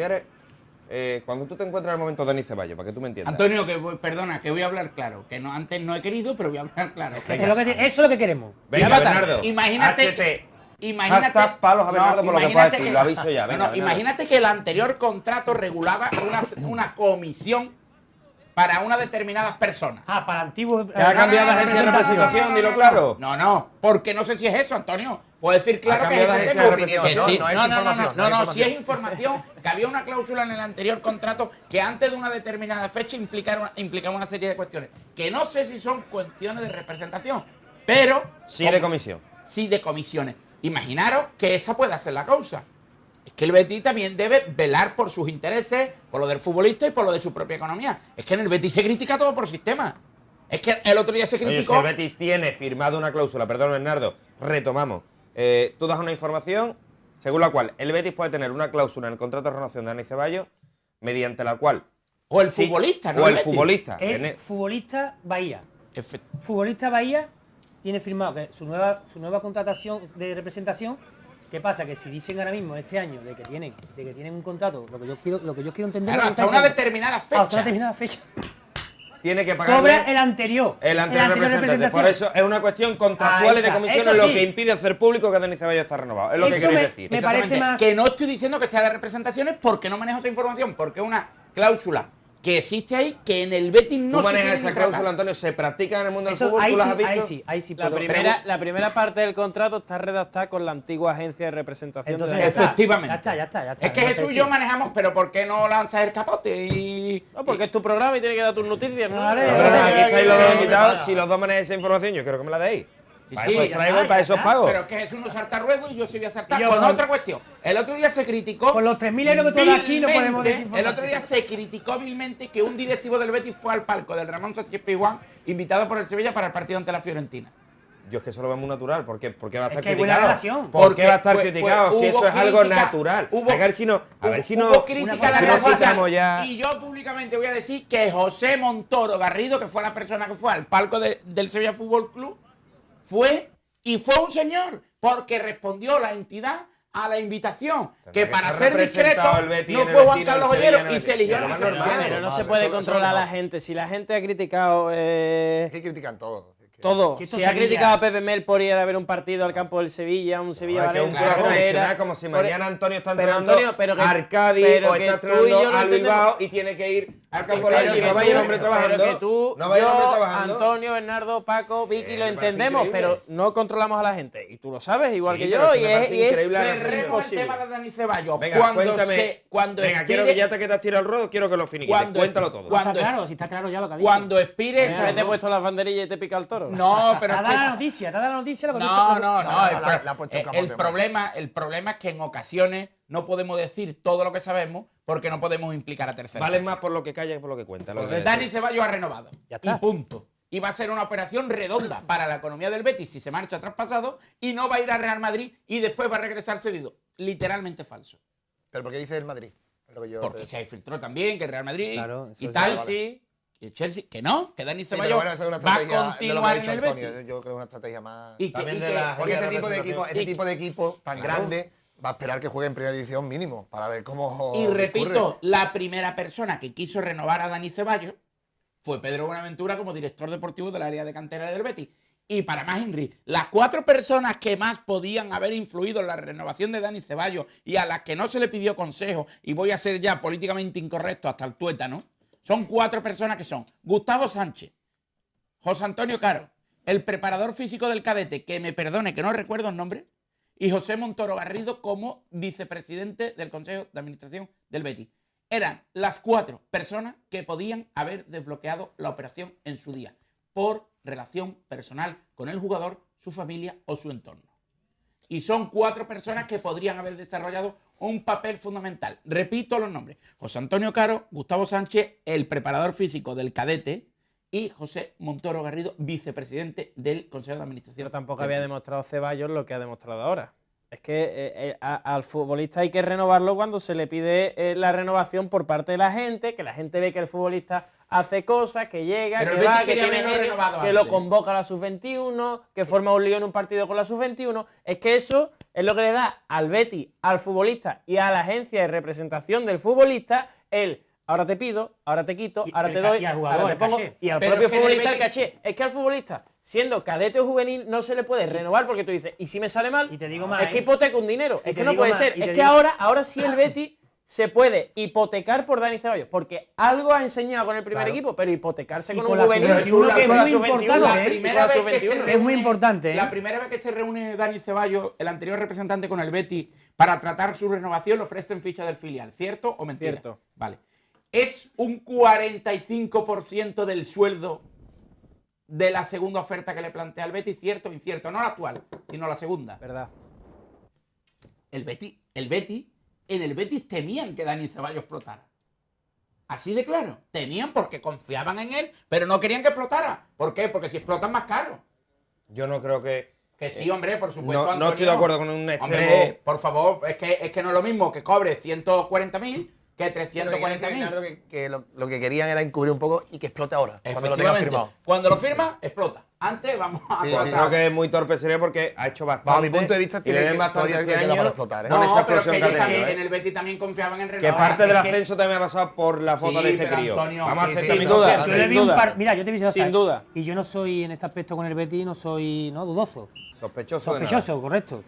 tú te encuentras en el momento de Dani Ceballos, para que tú me entiendas. Antonio, perdona, que voy a hablar claro. Que no, antes no he querido, pero voy a hablar claro. Eso es lo que queremos. Venga, Bernardo. Imagínate. Hashtag palos a Bernardo por lo que pueda decir, lo aviso ya. Venga, imagínate que el anterior contrato regulaba una comisión para unas determinadas personas. Para antiguos. Que ha cambiado de agencia de representación, dilo claro. No, porque no sé si es eso, Antonio. Puedo decir claro que es agencia de representación. No, si es información, que había una cláusula en el anterior contrato que antes de una determinada fecha implicaba una serie de cuestiones. Que no sé si son cuestiones de representación, pero... Sí de comisión. Sí de comisiones. Imaginaros que esa pueda ser la causa. Es que el Betis también debe velar por sus intereses, por lo del futbolista y por lo de su propia economía. Es que en el Betis se critica todo por sistema. Es que el otro día se criticó... Oye, si el Betis tiene firmado una cláusula, perdón, Bernardo, retomamos. Tú das una información según la cual el Betis puede tener una cláusula en el contrato de renovación de Dani Ceballos mediante la cual... O el futbolista, ¿no? O el futbolista. Es futbolista Bahía. Futbolista Bahía tiene firmado que su nueva contratación de representación. ¿Qué pasa? Que si dicen ahora mismo este año de que tienen un contrato, lo que yo quiero entender Claro, es que hasta una determinada fecha. hasta una determinada fecha. Tiene que pagarle Cobra el anterior. El anterior representante. Por eso es una cuestión contractual y de comisiones lo que impide hacer público que Dani Ceballos está renovado. Es lo que queréis decir. Me parece más. Que no estoy diciendo que sea de representaciones porque no manejo esa información, porque es una cláusula que existe ahí que en el Betis no se ¿Tú manejas tiene esa ni tratar. cláusula, Antonio? ¿Se practica en el mundo del Eso, fútbol? ¿Tú las has visto? ahí sí. La primera parte del contrato está redactada con la antigua agencia de representación. Entonces, de ya está. Efectivamente. Ya está. Es que Jesús y yo manejamos, pero ¿por qué no lanzas el capote? Y... No, porque es tu programa y tienes que dar tus noticias, ¿no? Vale, Pero aquí estáis los dos invitados. Si los dos manejáis esa información, yo quiero que me la deis. Para eso os traigo y para eso os pago. Pero es que Jesús no salta ruedo y yo sí voy a saltar. Y yo Con con- otra cuestión. El otro día se criticó. Con los 3.000 euros que tú das aquí no podemos decir vilmente, el otro día se criticó vilmente que un directivo del Betis fue al palco del Ramón Sánchez Pizjuán invitado por el Sevilla para el partido ante la Fiorentina. Yo es que eso lo veo muy natural. ¿Por qué va a estar que hay buena criticado? relación. ¿Por qué va a estar Pues criticado? Si hubo eso es algo crítica, natural. hubo- A ver si no. Hubo crítica a si la no cosa, citamos ya. y yo públicamente voy a decir que José Montoro Garrido, que fue la persona que fue al palco del Sevilla Fútbol Club, fue un señor, porque respondió la entidad a la invitación, que para estar ser discreto representado el Betis no en el fue Juan Betis, en el Carlos Sevilla, en Ollero el y se Betis. eligió Pero a más la normal. Pero no se puede controlar a la gente. Si la gente ha criticado Es que critican todo. todo, Si esto si ha Sevilla- criticado a Pepe Mel por ir a ver un partido al campo del Sevilla, un Sevilla Es que un Valencia, club profesional Herrera, como si por- mañana Antonio está pero, entrenando Antonio, pero que- a Arcadi pero o que está tú y yo entrenando lo al Bilbao entendemos. y tiene que ir al campo Pero del Betis. que No vaya el tú- hombre pero trabajando. que tú, No vaya el hombre yo, trabajando. Antonio, Bernardo, Paco, Vicky, lo me parece entendemos, increíble. pero no controlamos a la gente. Y tú lo sabes, igual Sí, que pero yo, es que y me parece es increíble la Cerremos el imposible. tema de Dani Ceballos. Venga, cuéntame. Venga, quiero que ya te quedas tirado el rodo, quiero que lo finiquites. Cuando- Cuéntalo todo. cuando- Si está claro ya lo que ha dicho. Cuando expire Mira, que te he puesto las banderillas y te pica el toro. No, pero Te es ha que dado la noticia, lo que No, no, el, le ha puesto el capote, el problema es que en ocasiones no podemos decir todo lo que sabemos porque no podemos implicar a terceros. Vale más por lo que calla que por lo que cuenta. Lo que Dani Ceballos ha renovado. Ya está. Y punto. Y va a ser una operación redonda para la economía del Betis si se marcha traspasado y no va a ir a Real Madrid y después va a regresar cedido. Literalmente falso. ¿Pero por qué dice el Madrid? Es lo que yo Porque te- se filtró también que el Real Madrid Claro, eso y es tal, verdad. sí. Y el Chelsea, que no, que Dani Sí, pero Ceballos bueno, esa es una va a estrategia de lo que continuar ha en dicho el Antonio. Betis. Yo creo que es una estrategia más. Y que, También y de que- la- Porque de este tipo de representación. equipo, tipo de equipo tan Claro. grande va a esperar que juegue en primera división mínimo para ver cómo. Y ocurre. repito, la primera persona que quiso renovar a Dani Ceballos fue Pedro Buenaventura como director deportivo del área de cantera del Betis. Y para más, Henry, las 4 personas que más podían haber influido en la renovación de Dani Ceballos y a las que no se le pidió consejo, y voy a ser ya políticamente incorrecto hasta el tuétano, son 4 personas que son Gustavo Sánchez, José Antonio Caro, el preparador físico del cadete, que me perdone que no recuerdo el nombre, y José Montoro Garrido como vicepresidente del Consejo de Administración del Betis. Eran las 4 personas que podían haber desbloqueado la operación en su día, por relación personal con el jugador, su familia o su entorno. Y son 4 personas que podrían haber desarrollado un papel fundamental. Repito los nombres: José Antonio Caro, Gustavo Sánchez, el preparador físico del cadete, y José Montoro Garrido, vicepresidente del Consejo de Administración. Pero tampoco del había Betis. demostrado Ceballos lo que ha demostrado ahora. Es que al futbolista hay que renovarlo cuando se le pide la renovación por parte de la gente, que la gente ve que el futbolista hace cosas, que llega, Pero el que va, Betis que quería tiene haberlo genio, renovado que lo antes. convoca a la sub-21, que forma un lío en un partido con la sub-21. Es que eso es lo que le da al Betis, al futbolista y a la agencia de representación del futbolista el ahora te pido, ahora te quito, Y ahora el te ca- doy, y al jugador, ahora te el pongo, caché. y al Pero propio es que en el futbolista el Betis- caché. Es que al futbolista, siendo cadete o juvenil, no se le puede renovar porque tú dices, ¿y si me sale mal? Y te digo más, es que hipoteca un dinero. Y Es te que no digo puede más, ser. y Es te que digo- ahora sí el Betis se puede hipotecar por Dani Ceballos, porque algo ha enseñado con el primer Claro. equipo, pero hipotecarse Y con con un la juvenil, sub-21, que es con la muy sub-21, importante, la ¿eh? primera vez que se Es muy importante, ¿eh? La primera vez que se reúne Dani Ceballos, el anterior representante, con el Betis para tratar su renovación, le ofrecen ficha del filial. ¿Cierto o mentira? Cierto. Vale. Es un 45% del sueldo de la segunda oferta que le plantea el Betis, ¿cierto o incierto? No la actual, sino la segunda. ¿verdad? En el Betis temían que Dani Ceballos explotara. Así de claro. Temían porque confiaban en él, pero no querían que explotara. ¿Por qué? Porque si explotan más caro. Yo no creo que. Que sí, hombre, por supuesto. No estoy de acuerdo con un Hombre, estrés. por favor, es que no es lo mismo que cobre 140.000 que Pero 340.000. que lo que querían era encubrir un poco y que explote ahora, cuando lo tengan firmado. Cuando lo firma, explota. Antes vamos a Yo creo que es muy torpe sería porque ha hecho bastante. Bajo mi punto de vista, y le den bastante todavía este le queda año para explotar, ¿eh? con esa pero es explosión que que ha ellos tenido. también, en el Betis también confiaban en Que Renovado. parte del Es que- ascenso también ha pasado por la foto Sí, de este pero, crío. Antonio, Vamos a sí, ser sin también duda, conscientes. Yo le vi mira, yo te voy a decir, Sin duda. Y yo no soy, en este aspecto con el Betis, no soy dudoso. Sospechoso de nada. Sospechoso, correcto.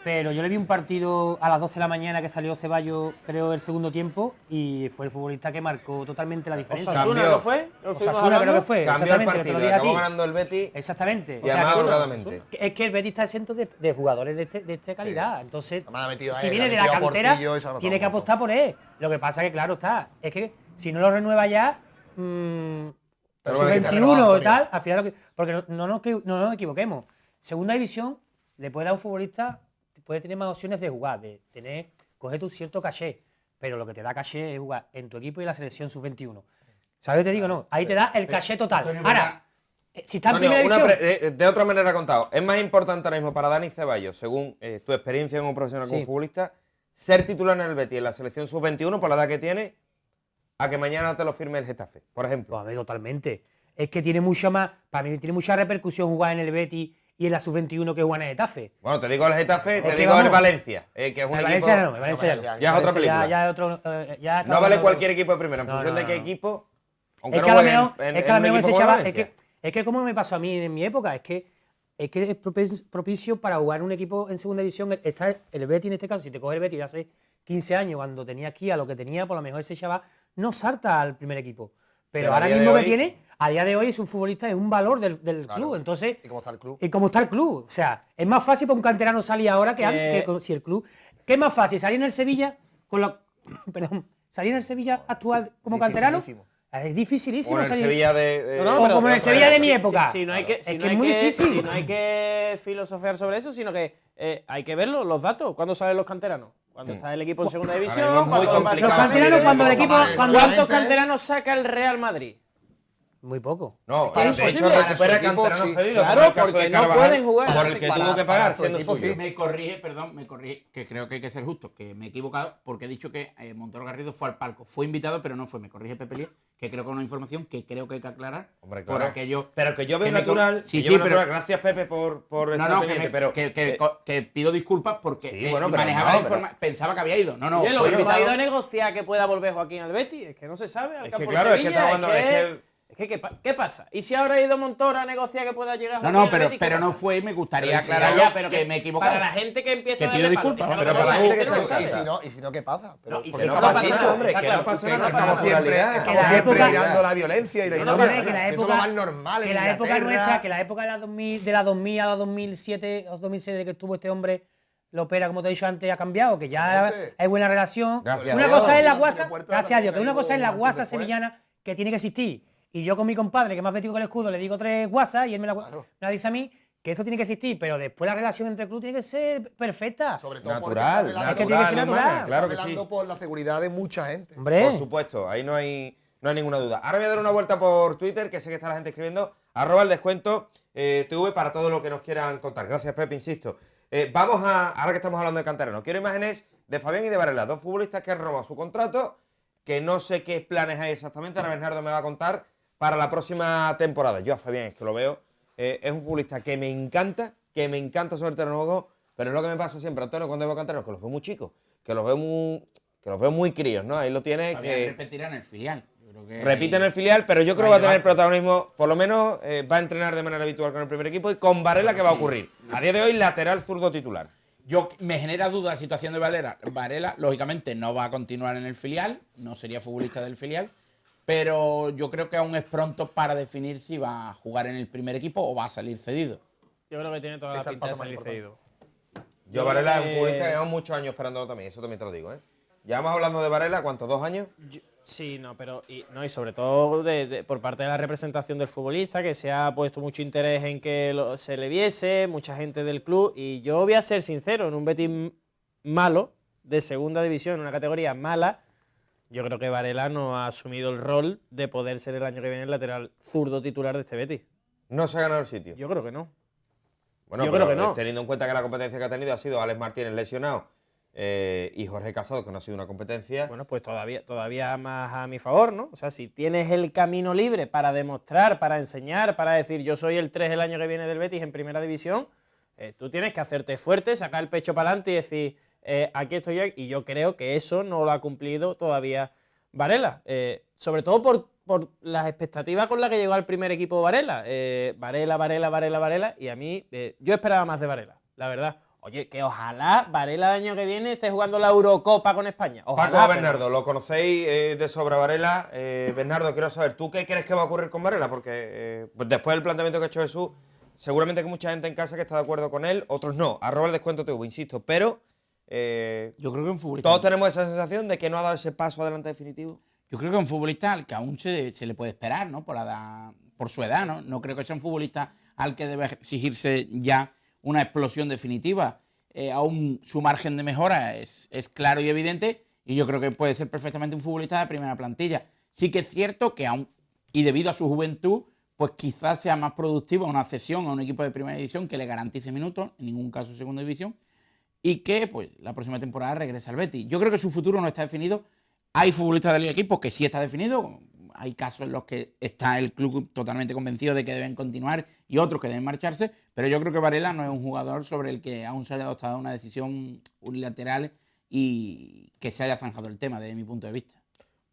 Pero yo le vi un partido a las 12 de la mañana que salió Ceballos, creo, el segundo tiempo, y fue el futbolista que marcó totalmente la diferencia. Osasuna, Cambió. ¿no fue? Osasuna creo que fue, Cambió el exactamente, que te partido, lo dije a acabó ti. ganando el Betis Exactamente. y además que- holgadamente. es que el Betis está exento de jugadores de esta calidad. Entonces, Además ha metido a si él, viene ha de la metido a cantera, Portillo y se ha notado tiene que un montón. apostar por él. Lo que pasa que, claro, es que si no lo renueva ya, Pero su bueno, hay que 21 renovar, o tal, al final, porque no nos equivoquemos. Segunda división le puede dar a un futbolista, puede tener más opciones de jugar, de coger tu cierto caché, pero lo que te da caché es jugar en tu equipo y en la selección sub-21. ¿Sabes lo que te digo? No, ahí te da el caché total. Antonio, Ahora, si está en Antonio, primera división... de otra manera contado, es más importante ahora mismo para Dani Ceballos, según tu experiencia como profesional, como Sí. futbolista, ser titular en el Betis en la selección sub-21 por la edad que tiene, a que mañana te lo firme el Getafe, por ejemplo. Pues a ver, totalmente. Es que tiene mucha más, para mí tiene mucha repercusión jugar en el Betis y en la sub-21 que jugar en el Getafe. Bueno, te digo el Getafe, te que digo el vamos. Valencia, que es un El equipo... Valencia no, el Valencia no, ya, ya es otra película. Ya es otro, ya No vale cualquier equipo de primera, en No, función no, de qué no. equipo... Aunque Es no que a lo juegue mejor, en es que a lo un mejor equipo ese como chaval, Valencia. es que como me pasó a mí en mi época, es que es propicio para jugar un equipo en segunda división. Está el Betis en este caso, si te coge el Betis de hace 15 años, cuando tenía aquí a lo que tenía, por lo mejor ese chaval no salta al primer equipo. Pero Pero a ahora día de mismo que hoy- tiene, a día de hoy es un futbolista, es un valor del Claro. club. Entonces, ¿Y cómo está el club? y cómo está el club. O sea, es más fácil para un canterano salir ahora que antes, si el club. ¿Qué es más fácil? ¿Salir en el Sevilla con la. Perdón, salir en el Sevilla actual como canterano? Dificilísimo. Es dificilísimo O en el salir. Sevilla de... No, O pero- como en el pero- Sevilla de mi si- época. Si no hay que, Es si que no es hay muy que- difícil. si no hay que filosofear sobre eso, sino que hay que verlo, los datos. ¿Cuándo salen los canteranos? Cuando está el equipo en segunda división. Ahora mismo es muy cuando complicado pasa- Los canteranos, cuando el equipo. Cuando- ¿Cuántos canteranos saca el Real Madrid? Muy poco. No, Para de su hecho equipo, para recupera su equipo, canteranos sí. cedidos, Claro, como el caso porque de no Carvajal, pueden jugar. por el que Para- tuvo que para pagar su siendo equipo, suyo. sí. Me corrige, que creo que hay que ser justo, que me he equivocado porque he dicho que Montero Garrido fue al palco. Fue invitado, pero no fue. Me corrige Pepe Lier, que creo que es una información que creo que hay que aclarar. Hombre, por claro. aquello. Pero que yo veo que me natural, Sí, que sí, yo veo pero. natural. Gracias, Pepe, por No, estar no, pendiente, pero... que pido disculpas porque Sí, bueno, pero manejaba no, la información. Pensaba que había ido. No, no. Oye, lo fue que no ha invitado. ido a negociar que pueda volver Joaquín al Betis, es que no se sabe. Al Es campo que de claro, es que Sevilla, está jugando- ¿qué pasa? ¿Y si ahora ha ido Montoro a negociar que pueda llegar No, Joaquín no, al pero, Betis, qué pero no pasa? fue y me gustaría Pero sí, aclararlo Ya, pero que me he equivocado. Para la gente que empieza Que a pido darle disculpas, palo, pero es que para la gente que no está lo sabe. Y si no, ¿qué pasa? Pero, No, y porque si no no pasa pasa nada, nada, hombre, está que claro. no pasa Sí, nada. estamos siempre, naturalidad. estamos la siempre época- mirando la violencia y la No, no, historia. pero es que la Eso es época- lo más normal en Que la época Inglaterra. nuestra, que la época de la 2000 a la 2007 o 2006 de que estuvo este hombre, Lopera, como te he dicho antes, ha cambiado, que ya Hombre. hay buena relación. Gracias Una a Dios. cosa es la Tiene guasa, puertas gracias a Dios, que también una cosa es la antes guasa después. sevillana que tiene que existir. Y yo con mi compadre, que más vestido con el escudo, le digo 3 guasas y él me la dice a mí, que eso tiene que existir, pero después la relación entre el club tiene que ser perfecta. Sobre todo Natural, porque está Es que tiene que ser natural, natural. hermana, claro que está sí. velando por la seguridad de mucha gente. Hombre, Por supuesto, ahí no hay ninguna duda. Ahora voy a dar una vuelta por Twitter, que sé que está la gente escribiendo, @el descuento TV para todo lo que nos quieran contar. Gracias, Pepe, insisto. Vamos ahora que estamos hablando de canteranos, quiero imágenes de Fabián y de Varela, dos futbolistas que han robado su contrato, que no sé qué planes hay exactamente, ahora Bernardo me va a contar, para la próxima temporada. Yo a Fabián es que lo veo, es un futbolista que me encanta sobre el terreno de juego, pero es lo que me pasa siempre, Antonio, cuando veo canteranos, que los veo muy chicos, que los veo muy críos, ¿no? Ahí lo tienes Fabián que... repetirá en el filial. Yo creo que Repite en ahí- el filial, pero yo creo que ahí va a tener debate. protagonismo, por lo menos va a entrenar de manera habitual con el primer equipo y con Varela, ¿qué va a ocurrir? A día de hoy, lateral zurdo titular. Me genera duda la situación de Varela, lógicamente no va a continuar en el filial, no sería futbolista del filial, pero yo creo que aún es pronto para definir si va a jugar en el primer equipo o va a salir cedido. Yo creo que tiene toda la Está el pinta de paso más salir importante. cedido. Yo, Yo Varela creo es un que- futbolista que llevamos muchos años esperándolo también, eso también te lo digo, ¿eh? Llevamos hablando de Varela, ¿cuántos? ¿2 años? Sí, no, pero y sobre todo por parte de la representación del futbolista, que se ha puesto mucho interés en que se le viese, mucha gente del club. Y yo voy a ser sincero, en un Betis malo, de segunda división, en una categoría mala, yo creo que Varela no ha asumido el rol de poder ser el año que viene el lateral zurdo titular de este Betis. No se ha ganado el sitio. Yo creo que no. Bueno, yo pero creo que no. teniendo en cuenta que la competencia que ha tenido ha sido Alex Martínez lesionado, y Jorge Casado, que no ha sido una competencia. Bueno, pues todavía más a mi favor, ¿no? O sea, si tienes el camino libre para demostrar, para enseñar, para decir yo soy el 3 el año que viene del Betis en primera división, tú tienes que hacerte fuerte, sacar el pecho para adelante y decir aquí estoy yo. Y yo creo que eso no lo ha cumplido todavía Varela. Sobre todo por las expectativas con las que llegó al primer equipo Varela. Varela. Y a mí, yo esperaba más de Varela, la verdad. Oye, que ojalá Varela el año que viene esté jugando la Eurocopa con España. Ojalá, Paco, Bernardo, lo conocéis de sobra Varela. Bernardo, quiero saber, ¿tú qué crees que va a ocurrir con Varela? Porque pues después del planteamiento que ha hecho Jesús, seguramente que mucha gente en casa que está de acuerdo con él, otros no. @el descuento TV, insisto, pero yo creo que un futbolista, todos tenemos esa sensación de que no ha dado ese paso adelante definitivo. Yo creo que un futbolista al que aún se le puede esperar, ¿no? Por su edad, ¿no? No creo que sea un futbolista al que debe exigirse ya una explosión definitiva. Aún su margen de mejora es claro y evidente, y yo creo que puede ser perfectamente un futbolista de primera plantilla. Sí que es cierto que aún, y debido a su juventud, pues quizás sea más productiva una cesión a un equipo de primera división que le garantice minutos, en ningún caso segunda división, y que pues la próxima temporada regrese al Betis. Yo creo que su futuro no está definido. Hay futbolistas del equipo que sí está definido. Hay casos en los que está el club totalmente convencido de que deben continuar y otros que deben marcharse, pero yo creo que Varela no es un jugador sobre el que aún se haya adoptado una decisión unilateral y que se haya zanjado el tema desde mi punto de vista.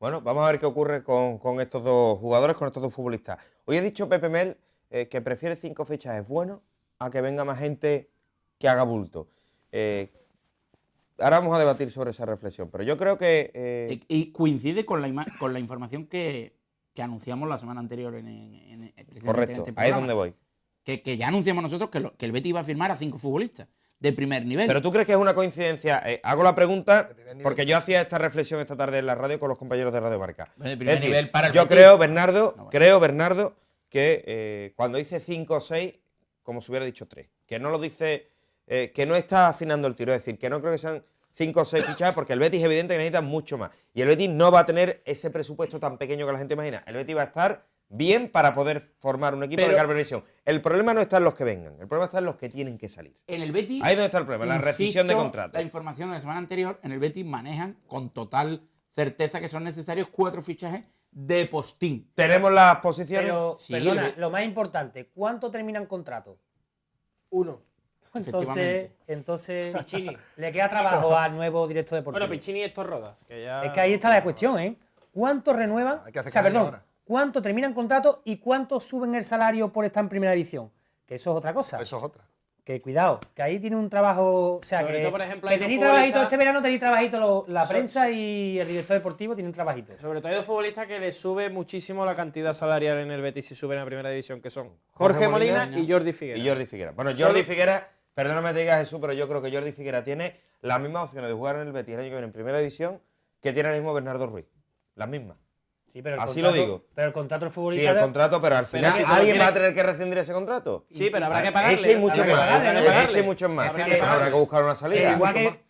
Bueno, vamos a ver qué ocurre con estos dos jugadores, con estos dos futbolistas. Hoy he dicho Pepe Mel que prefiere 5 fichajes buenos a que venga más gente que haga bulto. Ahora vamos a debatir sobre esa reflexión, pero yo creo que... Y coincide con la información que anunciamos la semana anterior correcto, ahí es donde voy. Que ya anunciamos nosotros que el Betis iba a firmar a 5 futbolistas de primer nivel. ¿Pero tú crees que es una coincidencia? Hago la pregunta porque yo hacía esta reflexión esta tarde en la radio con los compañeros de Radio Marca. De primer nivel para el yo Betis. creo, Bernardo, que cuando dice 5 o 6, como si hubiera dicho 3, que no lo dice... que no está afinando el tiro, es decir, que no creo que sean 5 o 6 fichajes, porque el Betis es evidente que necesita mucho más. Y el Betis no va a tener ese presupuesto tan pequeño que la gente imagina. El Betis va a estar bien para poder formar un equipo de carbonización. El problema no está en los que vengan, el problema está en los que tienen que salir. En el Betis... Ahí es donde está el problema, la rescisión de contrato. La información de la semana anterior, en el Betis manejan con total certeza que son necesarios 4 fichajes de postín. Tenemos las posiciones... Pero, sí, perdona, lo más importante, ¿cuánto terminan contrato? 1. Entonces Pichini, le queda trabajo al nuevo director deportivo. Bueno, Pichini y estos Rodas. Es que ahí está la cuestión, ¿eh? ¿Cuánto renuevan? ¿Cuánto terminan contrato y cuánto suben el salario por estar en primera división? Que eso es otra cosa. Eso es otra. Que cuidado, que ahí tiene un trabajo. O sea, sobre que, todo, por ejemplo, que tenéis trabajito este verano, tenéis trabajito la prensa y el director deportivo tienen trabajito. Sobre todo hay dos futbolistas que le sube muchísimo la cantidad salarial en el Betis si suben a primera división, que son Jorge Molina y Jordi Figuera. Bueno, Jordi Figuera, perdóname te digas Jesús, pero yo creo que Jordi Figuera tiene las mismas opciones de jugar en el Betis el año que viene en primera división que tiene ahora mismo Bernardo Ruiz. Las mismas. Sí, pero así lo digo. Pero el contrato del futbolista... Sí, el contrato, pero al final ¿alguien va a tener que rescindir ese contrato? Sí, pero habrá que pagarle. Ese y muchos más. Ese y muchos más. Habrá que buscar una salida.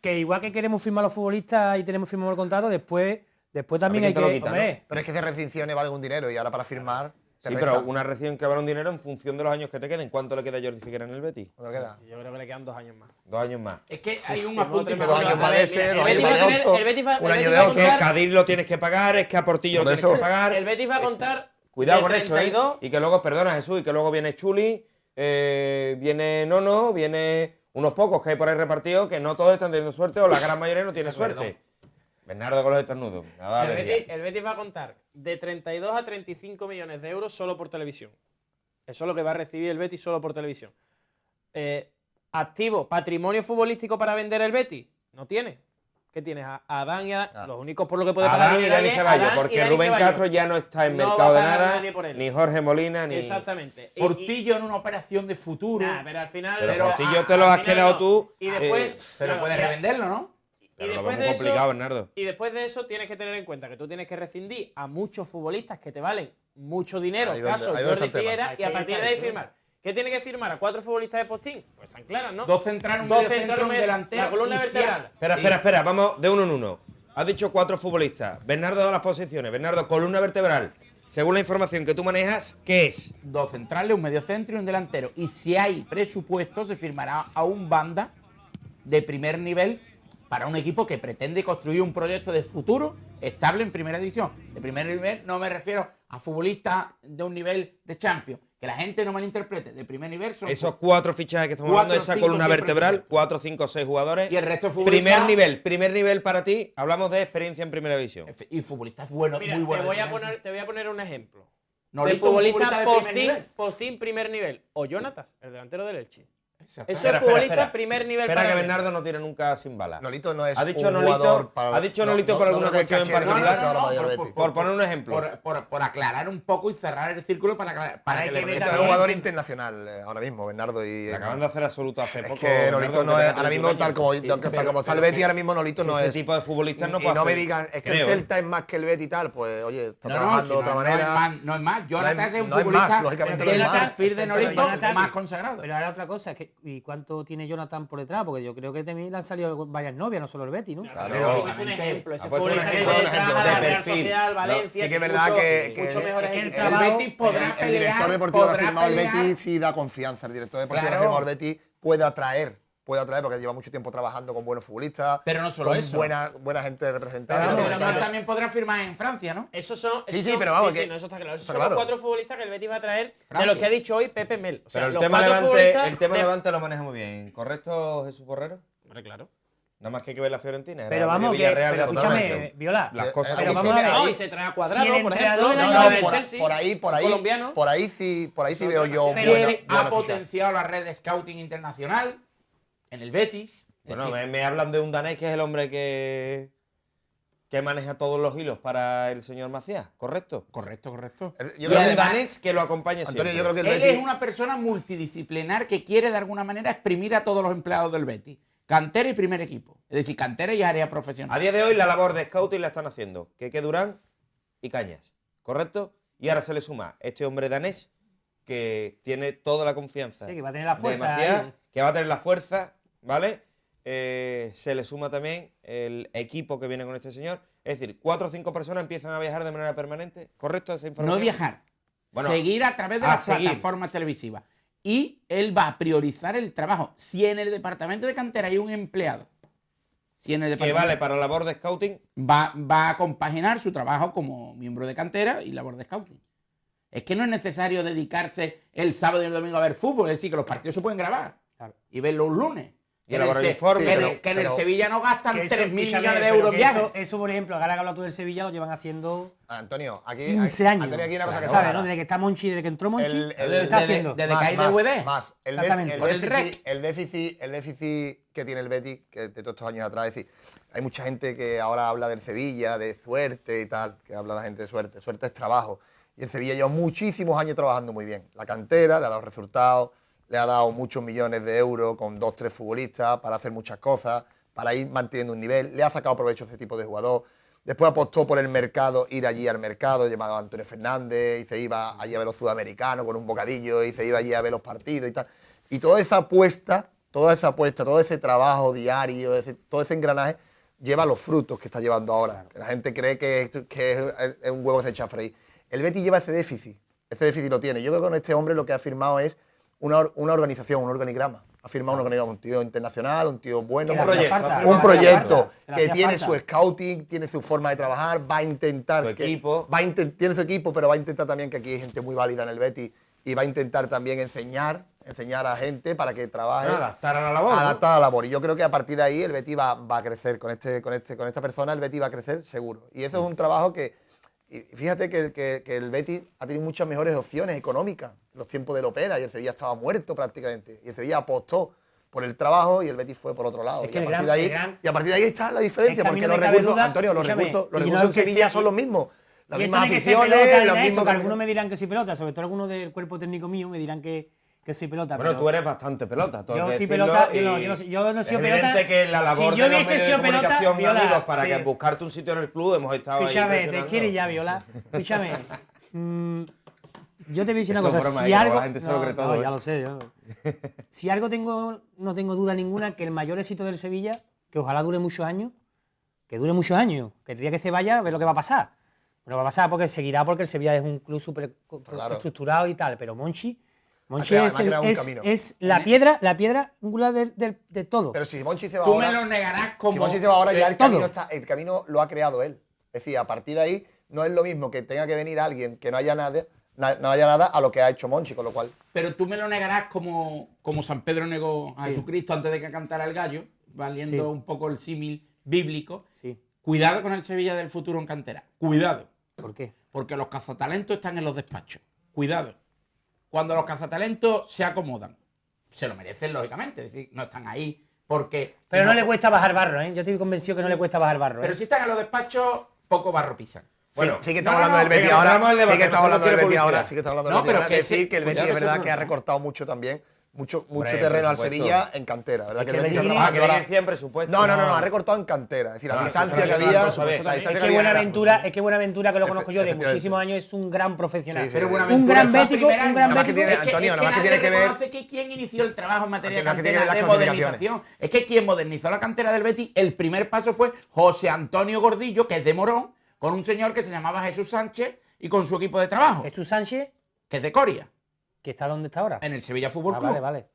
Igual que queremos firmar a los futbolistas y tenemos firmado el contrato, después también hay que... Hombre, pero es que de recinciones vale un dinero y ahora para firmar... Sí, pero una rescisión que vale un dinero en función de los años que te queden. ¿Cuánto le queda a Jordi Figuera en el Betis? ¿Cuánto le queda? Yo creo que le quedan 2 años más. 2 años más. Es que hay un apunte. 2 años vale ese, 2 años vale otro, un año de otro. Que Cádiz lo tienes que pagar, es que a Portillo lo tienes que pagar. El Betis va a contar... Cuidado con eso, ¿eh? Y que luego, perdona Jesús, y que luego viene Chuli, viene Nono, viene unos pocos que hay por ahí repartidos, que no todos están teniendo suerte o la gran mayoría no tiene suerte. Bernardo con los estornudos. El Betis va a contar de 32 a 35 millones de euros solo por televisión. Eso es lo que va a recibir el Betis solo por televisión. Activo, patrimonio futbolístico para vender el Betis. No tiene. ¿Qué tienes? A Adán y a Dani. Los únicos por lo que puede pagar y Dani Ceballos, porque Rubén Castro ya no está en mercado de nada, ni Jorge Molina, ni... Exactamente. Portillo en una operación de futuro. Pero al final... Pero Portillo te lo has quedado tú. Y después... pero puedes revenderlo, ¿no? Pero lo vemos complicado, Bernardo. Y después de eso tienes que tener en cuenta que tú tienes que rescindir a muchos futbolistas que te valen mucho dinero, caso Jordi Figuera, y a partir de ahí firmar. ¿Qué tiene que firmar a 4 futbolistas de postín? Pues están claras, ¿no? 2 centrales, un medio centro, un delantero. La columna vertebral. Espera, vamos de uno en uno. Has dicho 4 futbolistas. Bernardo ha dado las posiciones. Bernardo, columna vertebral. Según la información que tú manejas, ¿qué es? 2 centrales, un medio centro y un delantero. Y si hay presupuesto, se firmará a un banda de primer nivel para un equipo que pretende construir un proyecto de futuro estable en primera división. De primer nivel no me refiero a futbolistas de un nivel de Champions. Que la gente no malinterprete. De primer nivel son... Esos 4 fichajes que estamos hablando, esa columna vertebral, 4, 5, 6 jugadores. Y el resto de futbolistas... Primer nivel para ti, hablamos de experiencia en primera división. Y futbolistas buenos, Mira, muy buenos. te voy a poner un ejemplo. Nolito, De futbolista de primer nivel. postín primer nivel. O Jonatas, el delantero del Elche. Exacto. Eso es futbolista primer nivel. Espera para que mí. Bernardo no tira nunca sin bala. Nolito no es ¿Ha dicho un Nolito, jugador para... ¿ha dicho Nolito por alguna cuestión en particular? Por poner un ejemplo. Por aclarar un poco y cerrar el círculo para que le Nolito es un jugador internacional ahora mismo, Bernardo. Y Le acaban de hacer absoluto hace poco. Es que Nolito no es, ahora mismo, tal como está el Betis, ahora mismo Nolito no es. Ese tipo de futbolistas no Y puede no me hacer, digan, es que creo, el Celta es más que el Betis y tal, pues oye, está No, trabajando de si otra no manera. No es más. Jonathan es un no es futbolista más, lógicamente no es del más. perfil de Nolito Jonathan- más consagrado. Pero ahora otra cosa, es que ¿y cuánto tiene Jonathan por detrás? Porque yo creo que también le han salido varias novias, no solo el Betis, ¿no? Claro. Pero he puesto un ejemplo. Ese Ha puesto un futbolista ejemplo, que otro ejemplo, trabaja de en la Real perfil. Sociedad, Valencia, Sí que es verdad que mucho mejor es que ejemplo. el El trabajo- Betis podrá El director deportivo que ha firmado el pelear. Betis sí da confianza. El director deportivo que ha Claro. firmado el Betis puede atraer, porque lleva mucho tiempo trabajando con buenos futbolistas. Pero no solo con eso. buena gente representada. Pero representante. también podrá firmar en Francia, ¿no? Esos son. Sí, esos sí, son- pero vamos, sí, que- no, eso está claro. Esos está son claro. los 4 futbolistas que el Betis va a traer de Francia. los que ha dicho hoy Pepe Mel. O sea, Pero el los tema 4 futbolistas Levante lo maneja muy bien. ¿Correcto, Jesús Borrero? Hombre, claro. Nada más que hay que ver la Fiorentina. Pero vamos, que, Villarreal pero de escúchame, totalmente. Viola. Las cosas pero como vamos son. a ver. No, y se trae a Cuadrado, Si el por entrenador ejemplo. del No, del Chelsea, por ahí, colombiano. por ahí sí veo yo. Pero buena- sí, buena Ha ficha. potenciado la red de scouting internacional en el Betis. Es Bueno, decir, me hablan de un danés que es el hombre que maneja todos los hilos para el señor Macías, ¿correcto? correcto. Yo Y creo un que- danés que lo acompaña Antonio, siempre. yo creo que el Él Betis... es una persona multidisciplinar que quiere de alguna manera exprimir a todos los empleados del Betis. Cantera y primer equipo. Es decir, cantera y área profesional. A día de hoy la labor de scouting la están haciendo Keke Durán y Cañas, ¿correcto? Y ahora se le suma este hombre danés que tiene toda la confianza Sí, que va a tener la de fuerza Macías, ahí. que va a tener la fuerza, ¿vale? Se le suma también el equipo que viene con este señor. Es decir, 4 o 5 personas empiezan a viajar de manera permanente, ¿correcto esa información? No viajar. Bueno, seguir a través de a las seguir. plataformas televisivas. Y él va a priorizar el trabajo. Si en el departamento de cantera hay un empleado, si en el Que departamento vale para la labor de scouting. va a compaginar su trabajo como miembro de cantera y labor de scouting. Es que no es necesario dedicarse el sábado y el domingo a ver fútbol, es decir, que los partidos se pueden grabar y verlos un lunes. Y elaborar informes. Que en el Sevilla no gastan Que eso, 3.000 escúchame, millones de pero euros que viajes. eso, por ejemplo, ahora que hablas tú del Sevilla, lo llevan haciendo Antonio, aquí 15 años. Antonio, aquí hay una cosa que ¿Sabes? clara. ¿No? Desde que está Monchi, desde que entró Monchi, El- se está desde- haciendo. desde que hay DVD. Más. Exactamente. Por el rec. El déficit que tiene el Betis, que de todos estos años atrás, es decir, hay mucha gente que ahora habla del Sevilla, de suerte y tal, que habla la gente de suerte. Suerte es trabajo. Y el Sevilla lleva muchísimos años trabajando muy bien. La cantera le ha dado resultados, le ha dado muchos millones de euros con 2 o 3 futbolistas para hacer muchas cosas, para ir manteniendo un nivel. Le ha sacado provecho a ese tipo de jugador. Después apostó por el mercado, ir allí al mercado, llamado a Antonio Fernández, y se iba allí a ver los sudamericanos con un bocadillo, y se iba allí a ver los partidos y tal. Y toda esa apuesta, todo ese trabajo diario, todo ese engranaje, lleva los frutos que está llevando ahora. Que la gente cree que es un huevo que se echa a freír. El Betis lleva ese déficit lo tiene. Yo creo que con este hombre lo que ha firmado es una organización, un organigrama. Ha firmado un organigrama, un tío internacional, un tío bueno, Que le hacía falta, un le proyecto hacía falta, le que hacía tiene falta. su scouting, tiene su forma de trabajar, va a intentar Su equipo. tiene su equipo, pero va a intentar también, que aquí hay gente muy válida en el Betis, y va a intentar también enseñar a gente para que trabaje. Adaptar a la labor. ¿no? Adaptar a la labor. Y yo creo que a partir de ahí el Betis va a crecer. Con esta persona el Betis va a crecer seguro. Y eso es un trabajo que... Y fíjate que el Betis ha tenido muchas mejores opciones económicas en los tiempos de Lopera, y el Sevilla estaba muerto prácticamente. Y el Sevilla apostó por el trabajo y el Betis fue por otro lado. Es Y que a el partir gran- de ahí está la diferencia, Es que a mí porque no me los cabe recursos, duda, Antonio, los escúchame, recursos y no en es que Sevilla sea- son los mismos. Las Y esto mismas no es que sea aficiones, pelota ni los nada de eso, mismos... que algunos me dirán que soy pelota, sobre todo algunos del cuerpo técnico mío me dirán que soy pelota. Bueno, pero tú eres bastante pelota. todo hay yo que soy decirlo, pelota, y yo no he sido es pelota. evidente que la labor Si yo de los hubiese medios de sido pelota, comunicación, Viola, amigos, para sí. que buscarte un sitio en el club, hemos estado ahí. Escúchame, te presionando. quieres ya, Viola. Escúchame. Yo te voy a decir una Esto es cosa. broma, Si que algo. la gente se lo cree todo, ya ¿eh? lo sé. Si algo no tengo duda ninguna, que el mayor éxito del Sevilla, que ojalá dure muchos años, que dure muchos años, que el día que se vaya, ve lo que va a pasar. Pero va a pasar porque seguirá, porque el Sevilla es un club súper Claro. estructurado y tal. Pero Monchi, Monchi Ha creado un camino. es la piedra angular de todo. Pero si Monchi se va Tú ahora. me lo negarás como. Si Monchi se va ahora, ya todo. el camino lo ha creado él. Es decir, a partir de ahí no es lo mismo que tenga que venir alguien que no haya nada a lo que ha hecho Monchi, con lo cual. Pero tú me lo negarás como San Pedro negó a Jesucristo antes de que cantara el gallo, valiendo un poco el símil bíblico. Sí. Cuidado con el Sevilla del futuro en cantera. Cuidado. ¿Por qué? Porque los cazatalentos están en los despachos. Cuidado. Cuando los cazatalentos se acomodan, se lo merecen, lógicamente. Es decir, no están ahí porque. Pero no le cuesta bajar barro, ¿eh? Yo estoy convencido que no le cuesta bajar barro. Pero si están en los despachos, poco barro pisan. Bueno, sí que estamos hablando del Betis ahora. Sí que estamos hablando del Betis ahora. Sí que estamos hablando del Betis ahora. Es decir, que el Betis es verdad que ha recortado mucho también. Mucho terreno al Sevilla en cantera, ¿verdad? Es Que el Betis Betis ha que le decían presupuesto. No, ha recortado en cantera. Es decir, la distancia que había. Es que Buenaventura, que lo conozco yo de muchísimos años, es un gran profesional. Pero un gran bético, un gran bético. Antonio, nada más que tiene que ver. Que quién inició el trabajo en materia de Nada más que tiene cantera que de ver las modernización. Es que quien modernizó la cantera del Betis, el primer paso fue José Antonio Gordillo, que es de Morón, con un señor que se llamaba Jesús Sánchez y con su equipo de trabajo. Jesús Sánchez, que es de Coria. ¿Que está donde está ahora? En el Sevilla Fútbol Club. Vale.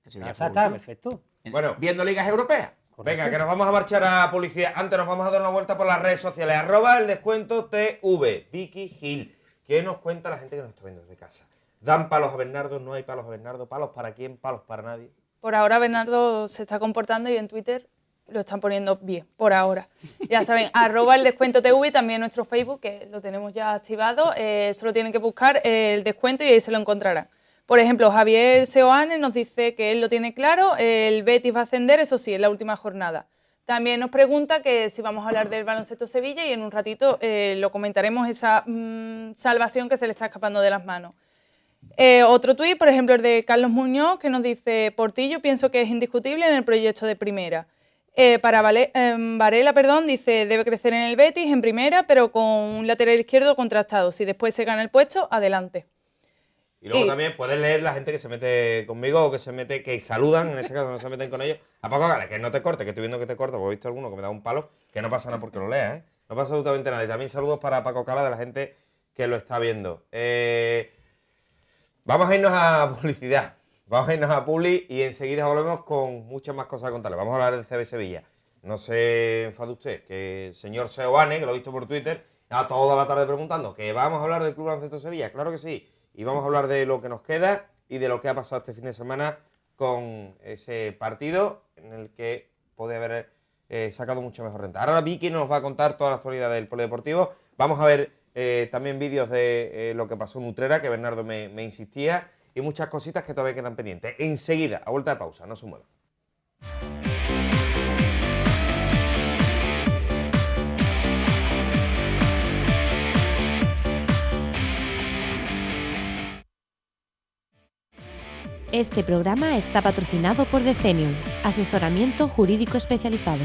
Está, perfecto. Bueno, viendo ligas europeas. Correcto. Venga, que nos vamos a marchar a publicidad. Antes nos vamos a dar una vuelta por las redes sociales. @el descuento TV. Vicky Gil. ¿Qué nos cuenta la gente que nos está viendo desde casa? ¿Dan palos a Bernardo? ¿No hay palos a Bernardo? ¿Palos para quién? ¿Palos para nadie? Por ahora Bernardo se está comportando y en Twitter lo están poniendo bien, por ahora. Ya saben, @el descuento TV, también nuestro Facebook, que lo tenemos ya activado. Solo tienen que buscar el descuento y ahí se lo encontrarán. Por ejemplo, Javier Seoane nos dice que él lo tiene claro, el Betis va a ascender, eso sí, en la última jornada. También nos pregunta que si vamos a hablar del baloncesto Sevilla y en un ratito lo comentaremos, esa salvación que se le está escapando de las manos. Otro tuit, por ejemplo, el de Carlos Muñoz, que nos dice: Portillo pienso que es indiscutible en el proyecto de primera. Para Varela, dice: debe crecer en el Betis en primera, pero con un lateral izquierdo contrastado. Si después se gana el puesto, adelante. Y luego también puedes leer la gente que se mete conmigo o que se mete, que saludan, en este caso no se meten con ellos. A Paco Gala, que no te corte, que estoy viendo que te corto, porque he visto alguno que me da un palo, que no pasa nada porque lo lea, ¿eh? No pasa absolutamente nada. Y también saludos para Paco Gala de la gente que lo está viendo. Vamos a irnos a publicidad. Vamos a irnos a Publi y enseguida volvemos con muchas más cosas a contarles. Vamos a hablar del CB Sevilla. No se enfade usted, que el señor Seoane, que lo he visto por Twitter, ha toda la tarde preguntando que vamos a hablar del Club Baloncesto Sevilla. Claro que sí. Y vamos a hablar de lo que nos queda y de lo que ha pasado este fin de semana con ese partido en el que puede haber sacado mucha mejor renta. Ahora Vicky nos va a contar toda la actualidad del polideportivo. Vamos a ver también vídeos de lo que pasó en Utrera, que Bernardo me insistía, y muchas cositas que todavía quedan pendientes. Enseguida, a vuelta de pausa, no se muevan. Este programa está patrocinado por Decenium, asesoramiento jurídico especializado.